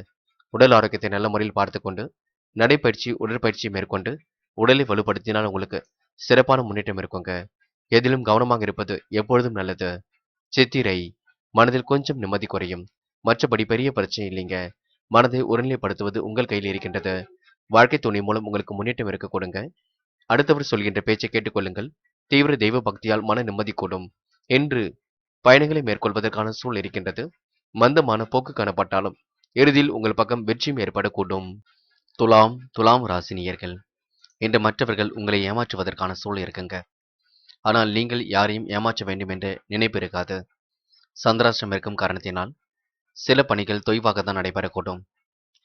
உடல் ஆரோக்கியத்தை நல்ல முறையில் பார்த்துக்கொண்டு நடைப்பயிற்சி உடற்பயிற்சி மேற்கொண்டு உடலை வலுப்படுத்தினால் உங்களுக்கு சிறப்பான முன்னேற்றம் இருக்குங்க. எதிலும் கவனமாக இருப்பது எப்பொழுதும் நல்லது. சித்திரை. மனதில் கொஞ்சம் நிம்மதி குறையும். மற்றபடி பெரிய பிரச்சனை இல்லைங்க. மனதை ஒருநிலைப்படுத்துவது உங்கள் கையில் இருக்கின்றது. வாழ்க்கை துணை மூலம் உங்களுக்கு முன்னேற்றம் இருக்க கொடுங்க. அடுத்தவர் சொல்கின்ற பேச்சை கேட்டுக்கொள்ளுங்கள். தீவிர தெய்வ பக்தியால் மன நிம்மதி கூடும். என்று பயணங்களை மேற்கொள்வதற்கான சூழல் இருக்கின்றது. மந்தமான போக்கு காணப்பட்டாலும் இறுதியில் உங்கள் பக்கம் வெற்றியும் ஏற்படக்கூடும். துலாம் ராசினியர்கள். இன்று மற்றவர்கள் உங்களை ஏமாற்றுவதற்கான சூழல் இருக்குங்க. ஆனால் நீங்கள் யாரையும் ஏமாற்ற வேண்டும் என்ற நினைப்பு இருக்காது. சந்திராஷ்டிரம் இருக்கும் காரணத்தினால் சில பணிகள் தொய்வாக தான் நடைபெறக்கூடும்.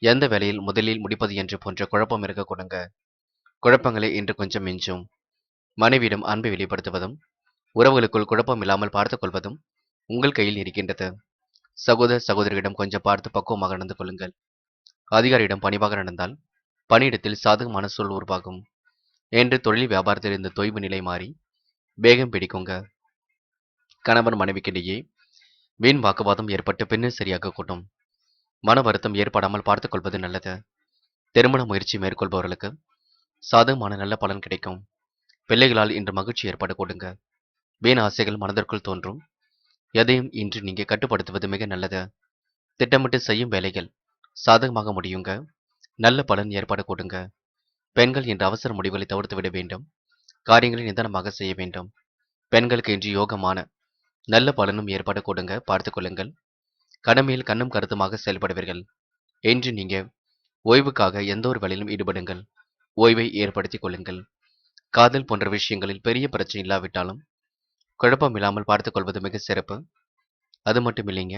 எந்த வேலையில் முதலில் முடிப்பது என்று போன்ற குழப்பம் இருக்க கொடுங்க. குழப்பங்களை இன்று கொஞ்சம் மிஞ்சும். மனைவியிடம் அன்பை வெளிப்படுத்துவதும் உறவுகளுக்குள் குழப்பம் இல்லாமல் பார்த்துக் கொள்வதும் உங்கள் கையில் இருக்கின்றது. சகோதர சகோதரியிடம் கொஞ்சம் பார்த்து பக்குவமாக நடந்து கொள்ளுங்கள். அதிகாரியிடம் பணிவாக நடந்தால் பணியிடத்தில் சாதகமான சூழல் உருவாகும். என்று தொழில் வியாபாரத்தில் இருந்த தொய்வு நிலை மாறி வேகம் பிடிக்குங்க. கணவன் மனைவிக்கிடையே வீண் வாக்குவாதம் ஏற்பட்டு பின்னர் சரியாக கூட்டும். மன வருத்தம் ஏற்படாமல் பார்த்துக் கொள்வது நல்லது. திருமண முயற்சி மேற்கொள்பவர்களுக்கு சாதகமான நல்ல பலன் கிடைக்கும். பிள்ளைகளால் இன்று மகிழ்ச்சி ஏற்பட கொடுங்க. வீண் ஆசைகள் மனதிற்குள் தோன்றும். எதையும் இன்று நீங்க கட்டுப்படுத்துவது மிக நல்லது. திட்டமிட்டு செய்யும் வேலைகள் சாதகமாக முடியுங்க. நல்ல பலன் ஏற்பட கொடுங்க. பெண்கள் இன்று அவசர முடிவுகளை தவிர்த்து விட வேண்டும். காரியங்களை நிதானமாக செய்ய வேண்டும். பெண்களுக்கு இன்று யோகமான நல்ல பலனும் ஏற்பட கொடுங்க. பார்த்துக் கொள்ளுங்கள். கடமையில் கண்ணும் கருத்துமாக செயல்படுவீர்கள். என்று நீங்க ஓய்வுக்காக எந்த ஒரு வேலையிலும் ஈடுபடுங்கள். ஓய்வை ஏற்படுத்திக் கொள்ளுங்கள். காதல் போன்ற விஷயங்களில் பெரிய பிரச்சனை இல்லாவிட்டாலும் குழப்பம் இல்லாமல் பார்த்துக் கொள்வது மிக சிறப்பு. அது மட்டும் இல்லைங்க,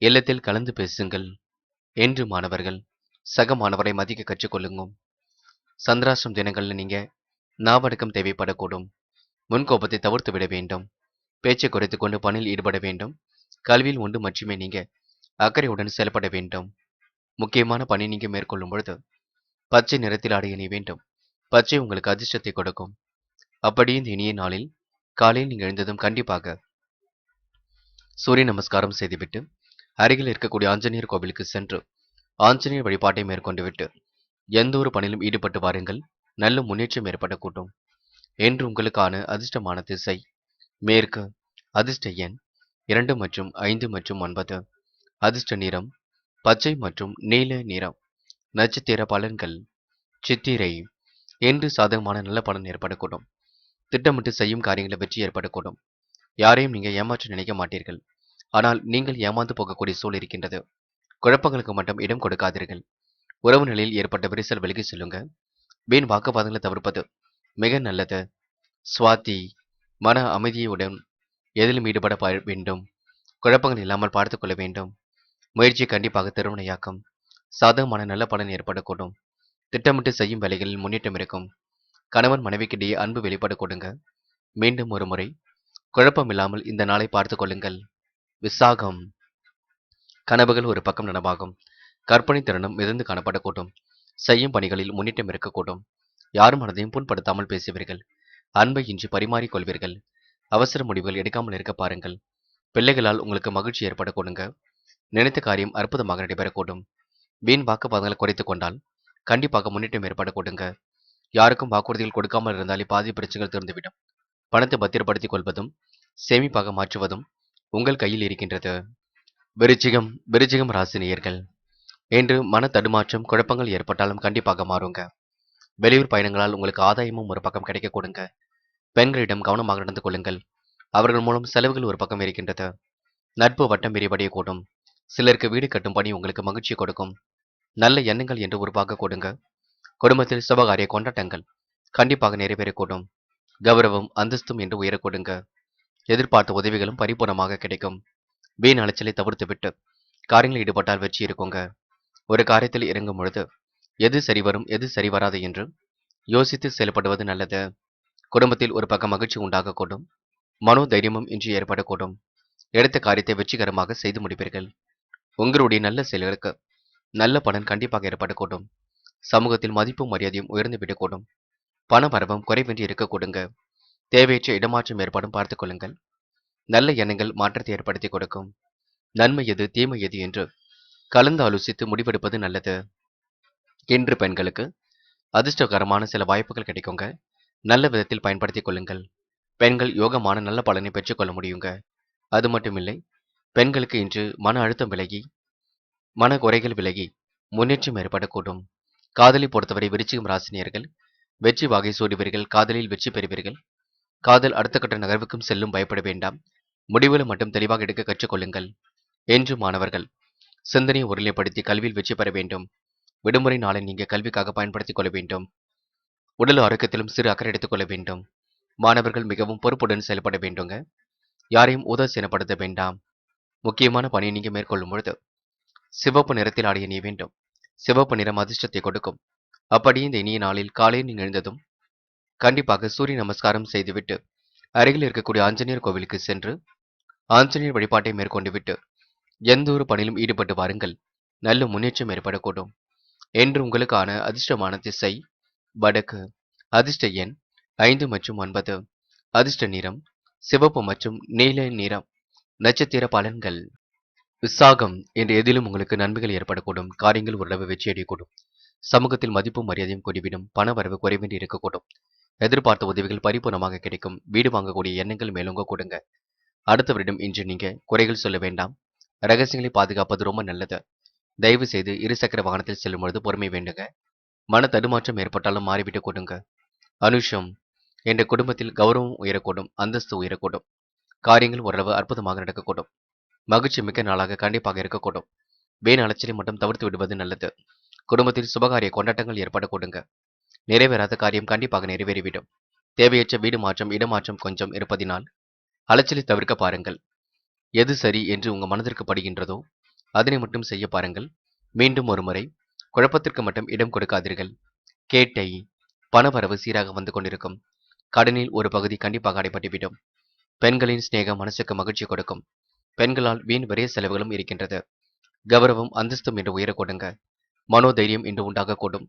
இல்லத்தில் கலந்து பேசுங்கள். என்று மாணவர்கள் சக மாணவரை மதிக்க கற்றுக்கொள்ளுங்க. சந்திராஷ்டிரம் தினங்கள்ல நீங்க நாவடக்கம் தேவைப்படக்கூடும். முன்கோபத்தை தவிர்த்து விட வேண்டும். பேச்சை குறைத்துக் கொண்டு பணியில் ஈடுபட வேண்டும். கல்வியில் ஒன்று மட்டுமே நீங்க அக்கறையுடன் செயல்பட வேண்டும். முக்கியமான பணி நீங்க மேற்கொள்ளும் பொழுது பச்சை நிறத்தில் ஆடை அணிய வேண்டும். பச்சை உங்களுக்கு அதிர்ஷ்டத்தை கொடுக்கும். அப்படியே இந்த இனிய நாளில் காலையில் நீங்க எழுந்ததும் கண்டிப்பாக சூரிய நமஸ்காரம் செய்துவிட்டு அருகில் இருக்கக்கூடிய ஆஞ்சநேயர் கோவிலுக்கு சென்று ஆஞ்சநேயர் வழிபாட்டை மேற்கொண்டு விட்டு எந்த ஒரு பணியிலும் ஈடுபட்டு வாருங்கள். நல்ல முன்னேற்றம் ஏற்படக்கூடும். என்று உங்களுக்கான அதிர்ஷ்டமான திசை மேற்கு. அதிர்ஷ்ட எண் 2 மற்றும் 5 மற்றும் 9. அதிர்ஷ்ட நிறம் பச்சை மற்றும் நீல நிறம். நட்சத்திர பலன்கள். சித்திரை. என்று சாதகமான நல்ல பலன் ஏற்படக்கூடும். திட்டமிட்டு செய்யும் காரியங்களில் வெற்றி ஏற்படக்கூடும். யாரையும் நீங்க ஏமாற்ற நினைக்க மாட்டீர்கள். ஆனால் நீங்கள் ஏமாந்து போகக்கூடிய சூழல் இருக்கின்றது. குழப்பங்களுக்கு மட்டும் இடம் கொடுக்காதீர்கள். உறவு நிலையில் ஏற்பட்ட விரிசல் விலகி செல்லுங்க. வீண் வாக்குவாதங்களை தவிர்ப்பது மிக நல்லது. சுவாதி. மன அமைதியுடன் எதிலும் ஈடுபட வேண்டும். குழப்பங்கள் இல்லாமல் பார்த்துக் கொள்ள வேண்டும். முயற்சி கண்டிப்பாக திருவினையாக்கும். சாதகமான நல்ல பலன் ஏற்படக்கூடும். திட்டமிட்டு செய்யும் வேலைகளில் முன்னேற்றம் இருக்கும். கணவன் மனைவிக்கிடையே அன்பு வெளிப்பட கொடுங்க. மீண்டும் ஒரு முறை குழப்பம் இல்லாமல் இந்த நாளை பார்த்துக் கொள்ளுங்கள். விசாகம். கனவுகள் ஒரு பக்கம் நனவாகும். கற்பனை திறனும் மிதந்து காணப்படக்கூடும். செய்யும் பணிகளில் முன்னேற்றம் இருக்கக்கூடும். யாரும் மனதையும் புண்படுத்தாமல் பேசுவீர்கள். அன்பை இன்றி பரிமாறிக் கொள்வீர்கள். அவசர முடிவுகள் எடுக்காமல் இருக்க பாருங்கள். பிள்ளைகளால் உங்களுக்கு மகிழ்ச்சி ஏற்பட கொடுங்க. நினைத்த காரியம் அற்புதமாக நடைபெறக்கூடும். வீண் வாக்குவாதங்களை குறைத்துக் கொண்டால் கண்டிப்பாக முன்னேற்றம் ஏற்பட கொடுங்க. யாருக்கும் வாக்குறுதிகள் கொடுக்காமல் இருந்தாலே பாதி பிரச்சனைகள் தீர்ந்துவிடும். பணத்தை பத்திரப்படுத்திக் கொள்வதும் சேமிப்பாக மாற்றுவதும் உங்கள் கையில் இருக்கின்றது. விருச்சிகம் ராசினியர்கள். இன்று மன தடுமாற்றம் குழப்பங்கள் ஏற்பட்டாலும் கண்டிப்பாக மாறுங்க. வெளியூர் பயணங்களால் உங்களுக்கு ஆதாயமும் ஒரு பக்கம் கிடைக்க கொடுங்க. பெண்களிடம் கவனமாக நடந்து கொள்ளுங்கள். அவர்கள் மூலம் செலவுகள் ஒரு பக்கம் இருக்கின்றது. நட்பு வட்டம் விரிவடையக்கூடும். சிலருக்கு வீடு கட்டும் பணி உங்களுக்கு மகிழ்ச்சி கொடுக்கும். நல்ல எண்ணங்கள் என்று உருவாக கொடுங்க. குடும்பத்தில் சுபகாரிய கொண்டாட்டங்கள் கண்டிப்பாக நிறைவேறக்கூடும். கௌரவம் அந்தஸ்தும் என்று உயர கொடுங்க. எதிர்பார்த்த உதவிகளும் பரிபூர்ணமாக கிடைக்கும். வீண் அலைச்சலை தவிர்த்துவிட்டு காரியங்களில் ஈடுபட்டால் வெற்றி இருக்குங்க. ஒரு காரியத்தில் இறங்கும் பொழுது எது சரி வரும் எது சரி வராது என்று யோசித்து செயல்படுவது நல்லது. குடும்பத்தில் ஒரு பக்கம் மகிழ்ச்சி உண்டாகக்கூடும். மனோ தைரியமும் இன்றி ஏற்படக்கூடும். எடுத்த காரியத்தை வெற்றிகரமாக செய்து முடிப்பீர்கள். உங்களுடைய நல்ல செயல்களுக்கு நல்ல பலன் கண்டிப்பாக ஏற்படக்கூடும். சமூகத்தில் மதிப்பும் மரியாதையும் உயர்ந்து விடக்கூடும். பண வரவும் குறைவின்றி இருக்கக்கூடுங்க. தேவையற்ற இடமாற்றம் ஏற்படும் பார்த்துக் கொள்ளுங்கள். நல்ல எண்ணங்கள் மாற்றத்தை ஏற்படுத்தி கொடுக்கும். நன்மை எது தீமை எது என்று கலந்து ஆலோசித்து முடிவெடுப்பது நல்லது. இன்று பெண்களுக்கு அதிர்ஷ்டகரமான சில வாய்ப்புகள் கிடைக்குங்க. நல்ல விதத்தில் பயன்படுத்திக் கொள்ளுங்கள். பெண்கள் யோகமான நல்ல பலனை பெற்றுக்கொள்ள முடியுங்க. அது மட்டுமில்லை, பெண்களுக்கு இன்று மன அழுத்தம் விலகி மன குறைகள் விலகி முன்னேற்றம் ஏற்படக்கூடும். காதலை பொறுத்தவரை விருச்சிகம் ராசினியர்கள் வெற்றி வாகை சூடுவீர்கள். காதலில் வெற்றி பெறுவீர்கள். காதல் அடுத்த கட்ட நகர்வுக்கும் செல்லும் பயப்பட வேண்டாம். முடிவுகளை மட்டும் தெளிவாக எடுக்க கற்றுக்கொள்ளுங்கள். என்று மாணவர்கள் சிந்தனையை ஒருநிலைப்படுத்தி கல்வியில் வெற்றி பெற வேண்டும். விடுமுறை நாளை நீங்க கல்விக்காக பயன்படுத்திக் கொள்ள வேண்டும். உடல் ஆரோக்கியத்திலும் சிறு அக்கறை எடுத்துக் கொள்ள வேண்டும். மாணவர்கள் மிகவும் பொறுப்புடன் செயல்பட வேண்டுங்க. யாரையும் உதாசீனப்படுத்த வேண்டாம். முக்கியமான பணியை நீங்க மேற்கொள்ளும் பொழுது சிவப்பு நிறத்தில் ஆடை அணிய வேண்டும். சிவப்பு நிறம் அதிர்ஷ்டத்தை கொடுக்கும். அப்படி இந்த இனிய நாளில் காலையில் நீங்கள் எழுந்ததும் கண்டிப்பாக சூரிய நமஸ்காரம் செய்துவிட்டு அருகில் இருக்கக்கூடிய ஆஞ்சநேயர் கோவிலுக்கு சென்று ஆஞ்சநேயர் வழிபாட்டை மேற்கொண்டு விட்டு எந்த ஒரு பணியிலும் ஈடுபட்டு வாருங்கள். நல்ல முன்னேற்றம் ஏற்படக்கூடும். என்று உங்களுக்கான அதிர்ஷ்டமான திசை வடக்கு. அதிர்ஷ்ட எண் 5 மற்றும் 9. அதிர்ஷ்ட நிறம் சிவப்பு மற்றும் நீல நிறம். நட்சத்திர பலன்கள். விசாகம் என்று எதிலும் உங்களுக்கு நன்மைகள் ஏற்படக்கூடும். காரியங்கள் ஓரளவு வெற்றியடையக்கூடும். சமூகத்தில் மதிப்பும் மரியாதையும் கூடிவிடும். பண வரவு குறைவின்றி இருக்கக்கூடும். எதிர்பார்த்த உதவிகள் பரிபூர்ணமாக கிடைக்கும். வீடு வாங்கக்கூடிய எண்ணங்கள் மேலோங்க கொடுங்க. அடுத்தவரிடம் இன்று நீங்க குறைகள் சொல்ல வேண்டாம். ரகசியங்களை பாதுகாப்பது ரொம்ப நல்லது. தயவு செய்து இருசக்கர வாகனத்தில் செல்லும் பொழுது பொறுமை வேண்டுங்க. மன தடுமாற்றம் ஏற்பட்டாலும் மாறிவிட்டு கொடுங்க. அனுஷம் என்ற குடும்பத்தில் கௌரவம் உயரக்கூடும். அந்தஸ்து உயரக்கூடும். காரியங்கள் ஓரளவு அற்புதமாக நடக்கக்கூடும். மகிழ்ச்சி மிக்க நாளாக கண்டிப்பாக இருக்கக்கூடும். வீண் அலைச்சலை மட்டும் தவிர்த்து விடுவது நல்லது. குடும்பத்தில் சுபகாரிய கொண்டாட்டங்கள் ஏற்படக்கூடுங்க. நிறைவேறாத காரியம் கண்டிப்பாக நிறைவேறிவிடும். தேவையற்ற வீடு மாற்றம் இடமாற்றம் கொஞ்சம் இருப்பதினால் அலைச்சலை தவிர்க்க பாருங்கள். எது சரி என்று உங்க மனதிற்கு படுகின்றதோ அதனை மட்டும் செய்ய பாருங்கள். மீண்டும் ஒரு முறை குழப்பத்திற்கு மட்டும் இடம் கொடுக்காதீர்கள். கேட்டை பணவரவு சீராக வந்து கொண்டிருக்கும். கடனில் ஒரு பகுதி கண்டிப்பாக அடைபட்டுவிடும். பெண்களின் சிநேகம் மனசுக்கு மகிழ்ச்சி கொடுக்கும். பெண்களால் வீண் விரைய செலவுகளும் இருக்கின்றது. கௌரவம் அந்தஸ்தும் என்று உயர கொடுங்க. மனோதைரியம் இன்று உண்டாகக்கூடும்.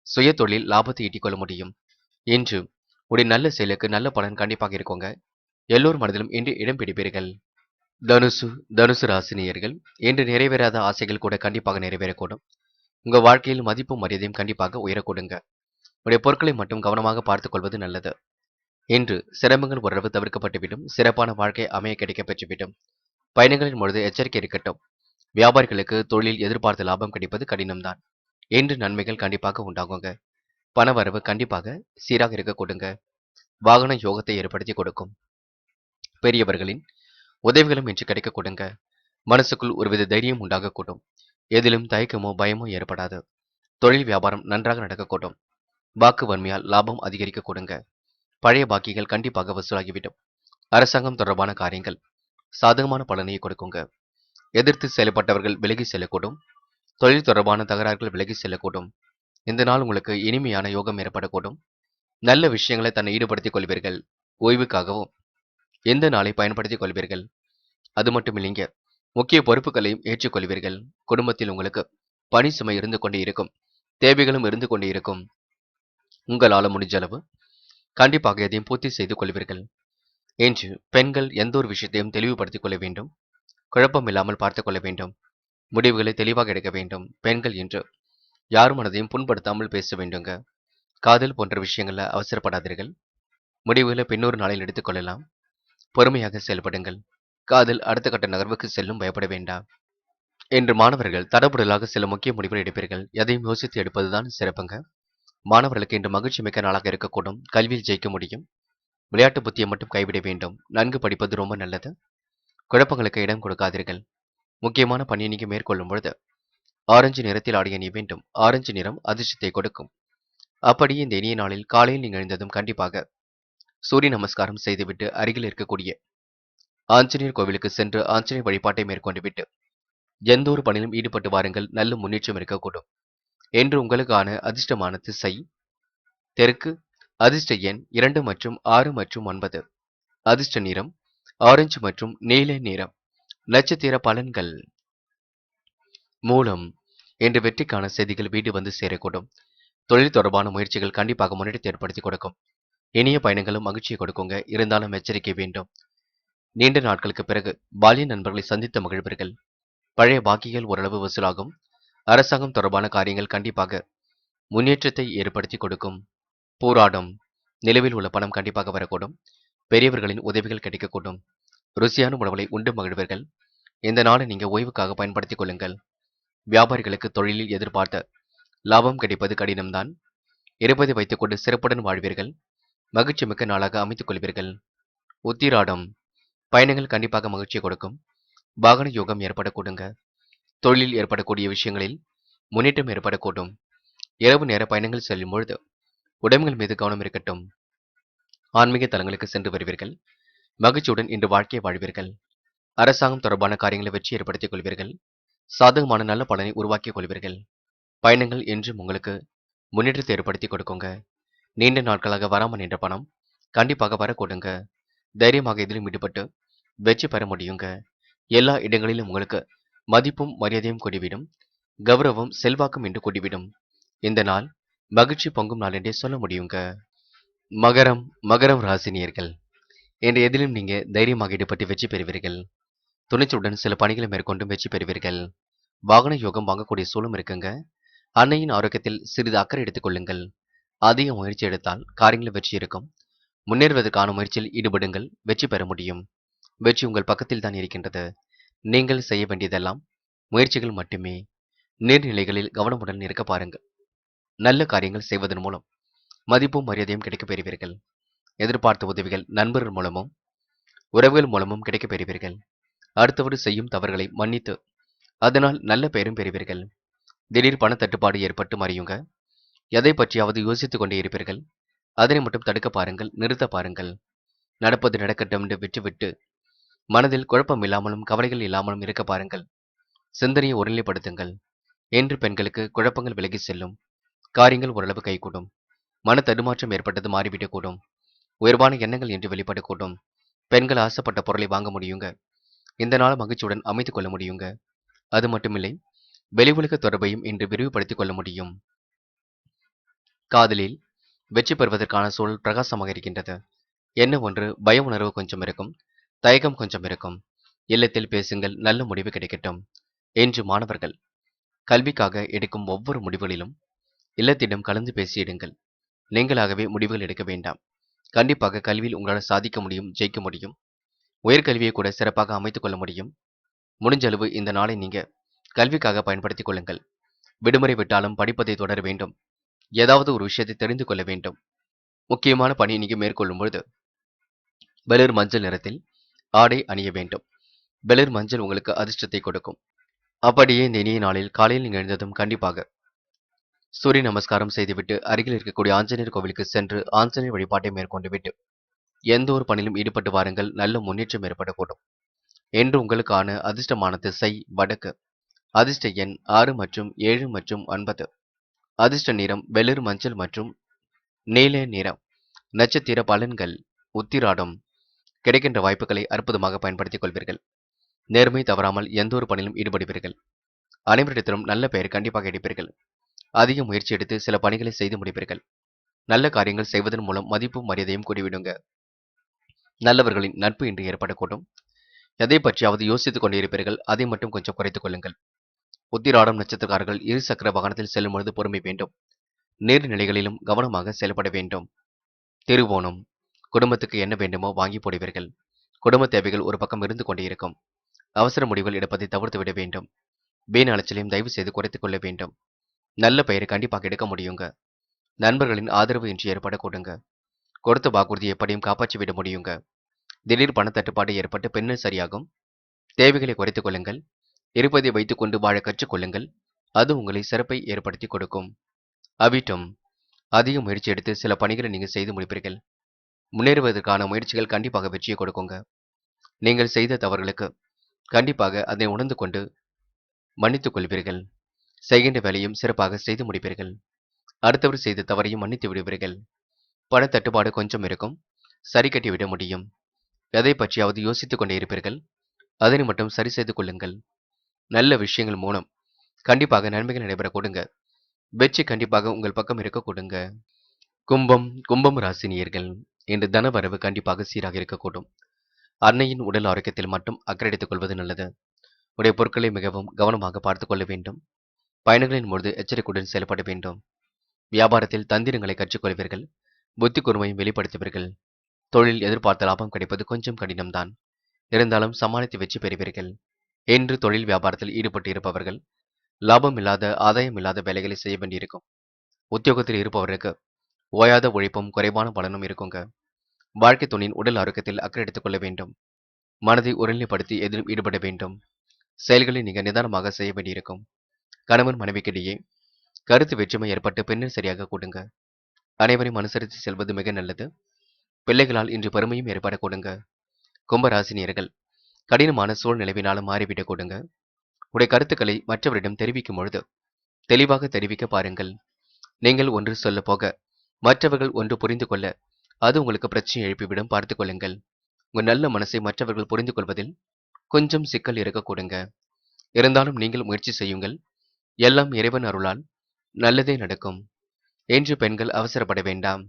சுய தொழில் லாபத்தை ஈட்டிக் கொள்ள முடியும். இன்று உடைய நல்ல செயலுக்கு நல்ல பலன் கண்டிப்பாக இருக்குங்க. எல்லோர் மனதிலும் இன்று இடம் பிடிப்பீர்கள். தனுசு தனுசு ராசினியர்கள் இன்று நிறைவேறாத ஆசைகள் கூட கண்டிப்பாக நிறைவேறக்கூடும். உங்க வாழ்க்கையில் மதிப்பும் மரியாதையும் கண்டிப்பாக உயரக்கூடுங்க. உடைய பொருட்களை மட்டும் கவனமாக பார்த்துக் கொள்வது நல்லது. இன்று சிரமங்கள் ஓரளவு தவிர்க்கப்பட்டுவிடும். சிறப்பான வாழ்க்கை அமைய கிடைக்க பெற்றுவிடும். பயணங்களின் பொழுது எச்சரிக்கை இருக்கட்டும். வியாபாரிகளுக்கு தொழிலில் எதிர்பார்த்த லாபம் கிடைப்பது கடினம்தான். இன்று நன்மைகள் கண்டிப்பாக உண்டாகுங்க. பணவரவு கண்டிப்பாக சீராக இருக்க கொடுங்க. வாகன யோகத்தை ஏற்படுத்தி கொடுக்கும். பெரியவர்களின் உதவிகளும் இன்று கிடைக்க கொடுங்க. மனசுக்குள் ஒருவித தைரியம் உண்டாகக்கூடும். எதிலும் தயக்கமோ பயமோ ஏற்படாது. தொழில் வியாபாரம் நன்றாக நடக்கக்கூடும். வாக்கு வன்மையால் லாபம் அதிகரிக்க கொடுங்க. பழைய பாக்கிகள் கண்டிப்பாக வசூலாகிவிடும். அரசாங்கம் தொடர்பான காரியங்கள் சாதகமான பலனை கொடுக்குங்க. எதிர்த்து செயல்பட்டவர்கள் விலகி செல்லக்கூடும். தொழில் தொடர்பான தகராறுகள் விலகி செல்லக்கூடும். இந்த நாள் உங்களுக்கு இனிமையான யோகம் ஏற்படக்கூடும். நல்ல விஷயங்களை தன்னை ஈடுபடுத்திக் கொள்வீர்கள். ஓய்வுக்காகவும் எந்த நாளை பயன்படுத்திக் கொள்வீர்கள். அது மட்டும் இல்லைங்க, முக்கிய பொறுப்புகளையும் ஏற்றுக்கொள்வீர்கள். குடும்பத்தில் உங்களுக்கு பணி சுமை இருந்து கொண்டே இருக்கும். தேவைகளும் இருந்து கொண்டே இருக்கும். உங்களால முடிஞ்ச அளவு கண்டிப்பாக எதையும் பூர்த்தி செய்து கொள்வீர்கள். என்று பெண்கள் எந்த ஒரு விஷயத்தையும் தெளிவுபடுத்திக் கொள்ள வேண்டும். குழப்பம் இல்லாமல் பார்த்துக் கொள்ள வேண்டும். முடிவுகளை தெளிவாக எடுக்க வேண்டும். பெண்கள் என்று யார் மனதையும் புண்படுத்தாமல் பேச வேண்டுங்க. காதல் போன்ற விஷயங்கள்ல அவசரப்படாதீர்கள். முடிவுகளை பின்னொரு நாளில் எடுத்துக்கொள்ளலாம். பொறுமையாக செயல்படுங்கள். காதல் அடுத்த கட்ட நகர்வுக்கு செல்லும் பயப்பட வேண்டாம். என்று மாணவர்கள் தடபுடலாக சில முக்கிய முடிவுகள் எடுப்பீர்கள். எதையும் யோசித்து எடுப்பதுதான் சிறப்புங்க. மாணவர்களுக்கு இன்று மகிழ்ச்சி மிக்க நாளாக இருக்கக்கூடும். கல்வியில் ஜெயிக்க முடியும். விளையாட்டு புத்தியை மட்டும் கைவிட வேண்டும். நன்கு படிப்பது ரொம்ப நல்லது. குழப்பங்களுக்கு இடம் கொடுக்காதீர்கள். முக்கியமான பணியை நீங்க மேற்கொள்ளும் பொழுது ஆரஞ்சு நிறத்தில் ஆடை அணிய வேண்டும். ஆரஞ்சு நிறம் அதிர்ஷ்டத்தை கொடுக்கும். அப்படியே இந்த இனிய நாளில் காலையில் நீங்கள் எழுந்ததும் கண்டிப்பாக சூரிய நமஸ்காரம் செய்துவிட்டு அருகில் இருக்கக்கூடிய ஆஞ்சநேயர் கோவிலுக்கு சென்று ஆஞ்சநேயர் வழிபாட்டை மேற்கொண்டு விட்டு எந்த ஒரு பணியிலும் ஈடுபட்டு வாருங்கள். நல்ல முன்னேற்றம் இருக்கக்கூடும். என்று உங்களுக்கான அதிர்ஷ்டமான திசை தெற்கு. அதிர்ஷ்ட எண் 2 மற்றும் 6 மற்றும் 9. அதிர்ஷ்ட நிறம் ஆரஞ்சு மற்றும் நீல நிறம். நட்சத்திர பலன்கள். மூலம் என்று வெற்றிக்கான செய்திகள் வீடு வந்து சேரக்கூடும். தொழில் தொடர்பான முயற்சிகள் கண்டிப்பாக முன்னேற்றத்தை ஏற்படுத்தி கொடுக்கும். இனிய பயணங்களும் மகிழ்ச்சியை கொடுக்குங்க. இருந்தாலும் எச்சரிக்கை வேண்டும். நீண்ட நாட்களுக்கு பிறகு பாலிய நண்பர்களை சந்தித்து மகிழ்வீர்கள். பழைய பாக்கிகள் ஓரளவு வசூலாகும். அரசாங்கம் தொடர்பான காரியங்கள் கண்டிப்பாக முன்னேற்றத்தை ஏற்படுத்தி கொடுக்கும். போராடும் நிலவில் உள்ள பணம் கண்டிப்பாக வரக்கூடும். பெரியவர்களின் உதவிகள் கிடைக்கக்கூடும். ருசியான உணவுகளை உண்டு மகிழ்வீர்கள். இந்த நாளை நீங்க ஓய்வுக்காக பயன்படுத்திக் கொள்ளுங்கள். வியாபாரிகளுக்கு தொழிலில் எதிர்பார்த்த லாபம் கிடைப்பது கடினம்தான். இருப்பதை வைத்துக்கொண்டு சிறப்புடன் வாழ்வீர்கள். மகிழ்ச்சி மிக்க நாளாக அமைத்துக் கொள்வீர்கள். உத்திராடம் பயணங்கள் கண்டிப்பாக மகிழ்ச்சியை கொடுக்கும். வாகன யோகம் ஏற்படக்கூடுங்க. தொழிலில் ஏற்படக்கூடிய விஷயங்களில் முன்னேற்றம் ஏற்படக்கூடும். இரவு நேர பயணங்கள் செல்லும் பொழுது உடம்புகள் மீது கவனம் இருக்கட்டும். ஆன்மீக தலங்களுக்கு சென்று வருவீர்கள். மகிழ்ச்சியுடன் இன்று வாழ்க்கையை வாழ்வீர்கள். அரசாங்கம் தொடர்பான காரியங்களை வெற்றி ஏற்படுத்திக் கொள்வீர்கள். சாதகமான நல்ல பலனை உருவாக்கிக் கொள்வீர்கள். பயணங்கள் என்றும் உங்களுக்கு முன்னேற்றத்தை ஏற்படுத்தி கொடுக்குங்க. நீண்ட நாட்களாக வராமல் நின்ற பணம் கண்டிப்பாக வரக்கூடுங்க. தைரியமாக இதிலும் ஈடுபட்டு வெற்றி பெற முடியுங்க. எல்லா இடங்களிலும் உங்களுக்கு மதிப்பும் மரியாதையும் கூடிவிடும். கௌரவம் செல்வாக்கும் என்று கூடிவிடும். இந்த நாள் மகிழ்ச்சி பொங்கும் நாள் என்றே சொல்ல முடியுங்க. மகரம் மகரம் ராசினியர்கள் என்று எதிலும் நீங்க தைரியமாக ஈடுபட்டு வெற்றி பெறுவீர்கள். துணிச்சலுடன் சில பணிகளை மேற்கொண்டும் வெற்றி பெறுவீர்கள். வாகன யோகம் வாங்கக்கூடிய சூழலும் இருக்குங்க. அன்னையின் ஆரோக்கியத்தில் சிறிது அக்கறை எடுத்துக் கொள்ளுங்கள். அதிக முயற்சி எடுத்தால் காரியங்களில் வெற்றி இருக்கும். முன்னேறுவதற்கான முயற்சியில் ஈடுபடுங்கள். வெற்றி பெற முடியும். வெற்றி உங்கள் பக்கத்தில் தான் இருக்கின்றது. நீங்கள் செய்ய வேண்டியதெல்லாம் முயற்சிகள் மட்டுமே. நீர்நிலைகளில் கவனமுடன் இருக்க பாருங்கள். நல்ல காரியங்கள் செய்வதன் மூலம் மதிப்பும் மரியாதையும் கிடைக்கப் பெறுவீர்கள். எதிர்பார்த்த உதவிகள் நண்பர்கள் மூலமும் உறவுகள் மூலமும் கிடைக்கப் பெறுவீர்கள். அடுத்தவர் செய்யும் தவறுகளை மன்னித்து அதனால் நல்ல பெயரும் பெறுவீர்கள். திடீர் பண தட்டுப்பாடு ஏற்பட்டு மறையுங்க. எதை பற்றியாவது யோசித்துக் கொண்டே இருப்பீர்கள். அதனை மட்டும் தடுக்க பாருங்கள். நிறுத்த பாருங்கள். நடப்பது நடக்கட்டும் என்று விட்டுவிட்டு மனதில் குழப்பம் இல்லாமலும் கவலைகள் இல்லாமலும் இருக்க பாருங்கள். சிந்தனையை ஒருநிலைப்படுத்துங்கள். என்று பெண்களுக்கு குழப்பங்கள் விலகி செல்லும். காரியங்கள் ஓரளவு கைகூடும். மன தடுமாற்றம் ஏற்பட்டது மாறிவிடக்கூடும். உயர்வான எண்ணங்கள் என்று வெளிப்படக்கூடும். பெண்கள் ஆசைப்பட்ட பொருளை வாங்க முடியுங்க. இந்த நாள் மகிழ்ச்சியுடன் அமைத்துக் கொள்ள முடியுங்க. அது மட்டுமில்லை, வெளி உலக தொடர்பையும் இன்று விரிவுபடுத்திக் கொள்ள முடியும். காதலில் வெற்றி பெறுவதற்கான சூழல் பிரகாசமாக இருக்கின்றது. என்ன ஒன்று பய உணர்வு கொஞ்சம் இருக்கும். தயக்கம் கொஞ்சம் இருக்கும். இல்லத்தில் பேசுங்கள். நல்ல முடிவு கிடைக்கட்டும். என்று மாணவர்கள் கல்விக்காக எடுக்கும் ஒவ்வொரு முடிவுகளிலும் இல்லத்திடம் கலந்து பேசியிடுங்கள். நீங்களாகவே முடிவுகள் எடுக்க வேண்டாம். கண்டிப்பாக கல்வியில் உங்களால் சாதிக்க முடியும். ஜெயிக்க முடியும். உயர்கல்வியை கூட சிறப்பாக அமைத்துக் கொள்ள முடியும். முடிஞ்ச அளவு இந்த நாளை நீங்க கல்விக்காக பயன்படுத்திக் கொள்ளுங்கள். விடுமுறை விட்டாலும் படிப்பதை தொடர வேண்டும். ஏதாவது ஒரு விஷயத்தை தெரிந்து கொள்ள வேண்டும். முக்கியமான பணியை நீங்க மேற்கொள்ளும் பொழுது வெளிர் மஞ்சள் நிறத்தில் ஆடை அணிய வேண்டும். வெளிர் மஞ்சள் உங்களுக்கு அதிர்ஷ்டத்தை கொடுக்கும். அப்படியே இந்த இனிய நாளில் காலையில் நீங்கள் எழுந்ததும் கண்டிப்பாக சூரிய நமஸ்காரம் செய்துவிட்டு அருகில் இருக்கக்கூடிய ஆஞ்சநேயர் கோவிலுக்கு சென்று ஆஞ்சநேயர் வழிபாட்டை மேற்கொண்டு விட்டு எந்த ஒரு பணியிலும் ஈடுபட்டு வாருங்கள். நல்ல முன்னேற்றம் ஏற்படக்கூடும். என்று உங்களுக்கான அதிர்ஷ்டமான திசை வடக்கு. அதிர்ஷ்ட எண் 6 மற்றும் 7 மற்றும் 9. அதிர்ஷ்ட நிறம் வெளிர் மஞ்சள் மற்றும் நீல நிறம். நட்சத்திர பலன்கள். உத்திராடம் கிடைக்கின்ற வாய்ப்புகளை அற்புதமாக பயன்படுத்திக் கொள்வீர்கள். நேர்மை தவறாமல் எந்த ஒரு பணியிலும் ஈடுபடுவீர்கள். அனைவரிடத்திலும் நல்ல பெயர் கண்டிப்பாக எடுப்பீர்கள். அதிக முயற்சி எடுத்து சில பணிகளை செய்து முடிப்பீர்கள். நல்ல காரியங்கள் செய்வதன் மூலம் மதிப்பும் மரியாதையும் கூடிவிடுங்க. நல்லவர்களின் நட்பு இன்று ஏற்படக்கூடும். எதை பற்றியாவது யோசித்துக் கொண்டிருப்பீர்கள். அதை மட்டும் கொஞ்சம் குறைத்துக் கொள்ளுங்கள். உத்திராடம் நட்சத்திரக்காரர்கள் இரு சக்கர வாகனத்தில் செல்லும் பொழுது பொறுமை வேண்டும். நீர்நிலைகளிலும் கவனமாக செயல்பட வேண்டும். திருவோணம் குடும்பத்துக்கு என்ன வேண்டுமோ வாங்கி போடுவீர்கள். குடும்ப தேவைகள் ஒரு பக்கம் இருந்து கொண்டே இருக்கும். அவசர முடிவுகள் எடுப்பதை தவிர்த்து விட வேண்டும். வீண் அலைச்சலையும் தயவு செய்து குறைத்துக் கொள்ள வேண்டும். நல்ல பெயரை கண்டிப்பாக எடுக்க முடியுங்க. நண்பர்களின் ஆதரவு இன்று ஏற்படக்கூடுங்க. கொடுத்த வாக்குறுதியை எப்படியும் காப்பாற்றி விட முடியுங்க. திடீர் பணத்தட்டுப்பாடு ஏற்பட்டு பின்னர் சரியாகும். தேவைகளை குறைத்துக் கொள்ளுங்கள். இருப்பதை வைத்துக் கொண்டு வாழ கற்றுக் கொள்ளுங்கள். அது உங்களை சிறப்பை ஏற்படுத்தி கொடுக்கும். அவிட்டம் அதிக முயற்சி எடுத்து சில பணிகளை நீங்க செய்து முடிப்பீர்கள். முன்னேறுவதற்கான முயற்சிகள் கண்டிப்பாக வெற்றியை கொடுக்குங்க. நீங்கள் செய்த தவறுகளுக்கு கண்டிப்பாக அதை உணர்ந்து கொண்டு மன்னித்துக் கொள்வீர்கள். செய்கின்ற வேலையும் சிறப்பாக செய்து முடிப்பீர்கள். அடுத்தவர் செய்த தவறையும் மன்னித்து விடுவீர்கள். பணத்தட்டுப்பாடு கொஞ்சம் இருக்கும். சரி கட்டி விட முடியும். எதை பற்றியாவது யோசித்துக் கொண்டே இருப்பீர்கள். அதனை மட்டும் சரி செய்து கொள்ளுங்கள். நல்ல விஷயங்கள் மூலம் கண்டிப்பாக நன்மைகள் நடைபெற கொடுங்க. வெற்றி கண்டிப்பாக உங்கள் பக்கம் இருக்க கொடுங்க. கும்பம் ராசி நேயர்கள். இன்று தனவரவு கண்டிப்பாக சீராக இருக்கக்கூடும். அன்னையின் உடல் ஆரோக்கியத்தில் மட்டும் அக்கறை எடுத்துக் கொள்வது நல்லது. உடைய பொருட்களை மிகவும் கவனமாக பார்த்துக் கொள்ள வேண்டும். பயணங்களின் பொழுது எச்சரிக்கையுடன் செயல்பட வேண்டும். வியாபாரத்தில் தந்திரங்களை கற்றுக்கொள்வீர்கள். புத்தி கூர்மையும் வெளிப்படுத்துவீர்கள். தொழில் எதிர்பார்த்த லாபம் கிடைப்பது கொஞ்சம் கடினம்தான். இருந்தாலும் சமாளித்து வெற்றி பெறுவீர்கள். இன்று தொழில் வியாபாரத்தில் ஈடுபட்டு இருப்பவர்கள் லாபம் இல்லாத ஆதாயம் இல்லாத வேலைகளை செய்ய வேண்டியிருக்கும். உத்தியோகத்தில் இருப்பவருக்கு ஓயாத உழைப்பும் குறைவான பலனும் இருக்குங்க. வாழ்க்கை துணியின் உடல் ஆரோக்கியத்தில் அக்கறை எடுத்துக் கொள்ள வேண்டும். மனதை ஒருநிலைப்படுத்தி எதிலும் ஈடுபட வேண்டும். செயல்களை நீங்க நிதானமாக செய்ய வேண்டியிருக்கும். கணவன் மனைவிக்கிடையே கருத்து வேற்றுமை ஏற்பட்டு பின்னர் சரியாக கூடுங்க. அனைவரையும் அனுசரித்து செல்வது மிக நல்லது. பிள்ளைகளால் இன்று பெருமையும் ஏற்பட கொடுங்க. கும்பராசினியர்கள் கடினமான சூழ்நிலைவினாலும் மாறிவிடக் கொடுங்க. உடைய கருத்துக்களை மற்றவரிடம் தெரிவிக்கும் பொழுது தெளிவாக தெரிவிக்க பாருங்கள். நீங்கள் ஒன்று சொல்ல போக மற்றவர்கள் ஒன்று புரிந்து கொள்ள அது உங்களுக்கு பிரச்சனை எழுப்பிவிடும். பார்த்துக் கொள்ளுங்கள். உங்கள் நல்ல மனசை மற்றவர்கள் புரிந்து கொள்வதில் கொஞ்சம் சிக்கல் இருக்க கொடுங்க. இருந்தாலும் நீங்கள் முயற்சி செய்யுங்கள். எல்லாம் இறைவன் அருளால் நல்லதே நடக்கும். என்று பெண்கள் அவசரப்பட வேண்டாம்.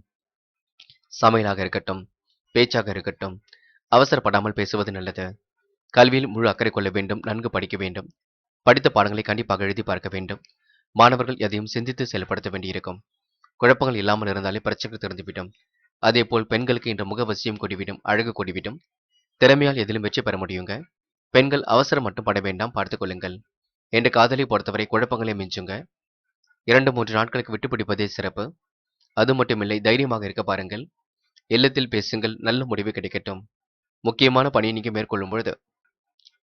சமையலாக இருக்கட்டும், பேச்சாக இருக்கட்டும், அவசரப்படாமல் பேசுவது நல்லது. கல்வியில் முழு அக்கறை கொள்ள வேண்டும். நன்கு படிக்க வேண்டும். படித்த பாடங்களை கண்டிப்பாக எழுதி பார்க்க வேண்டும். மாணவர்கள் எதையும் சிந்தித்து செயல்படுத்த வேண்டியிருக்கும். குழப்பங்கள் இல்லாமல் இருந்தாலே பிரச்சனைகள் திறந்துவிடும். அதேபோல் பெண்களுக்கு இன்று முகவசியம் கூடிவிடும். அழகு கூடிவிடும். திறமையால் எதிலும் வெற்றி பெற முடியுங்க. பெண்கள் அவசரம் மட்டும் பட வேண்டாம். பார்த்துக் கொள்ளுங்கள். என்ற காதலை பொறுத்தவரை குழப்பங்களே மிஞ்சுங்க. 2-3 நாட்களுக்கு விட்டுப்பிடிப்பதே சிறப்பு. அது மட்டுமில்லை, தைரியமாக இருக்க பாருங்கள். இல்லத்தில் பேசுங்கள். நல்ல முடிவு கிடைக்கட்டும். முக்கியமான பணியை நீங்க மேற்கொள்ளும் பொழுது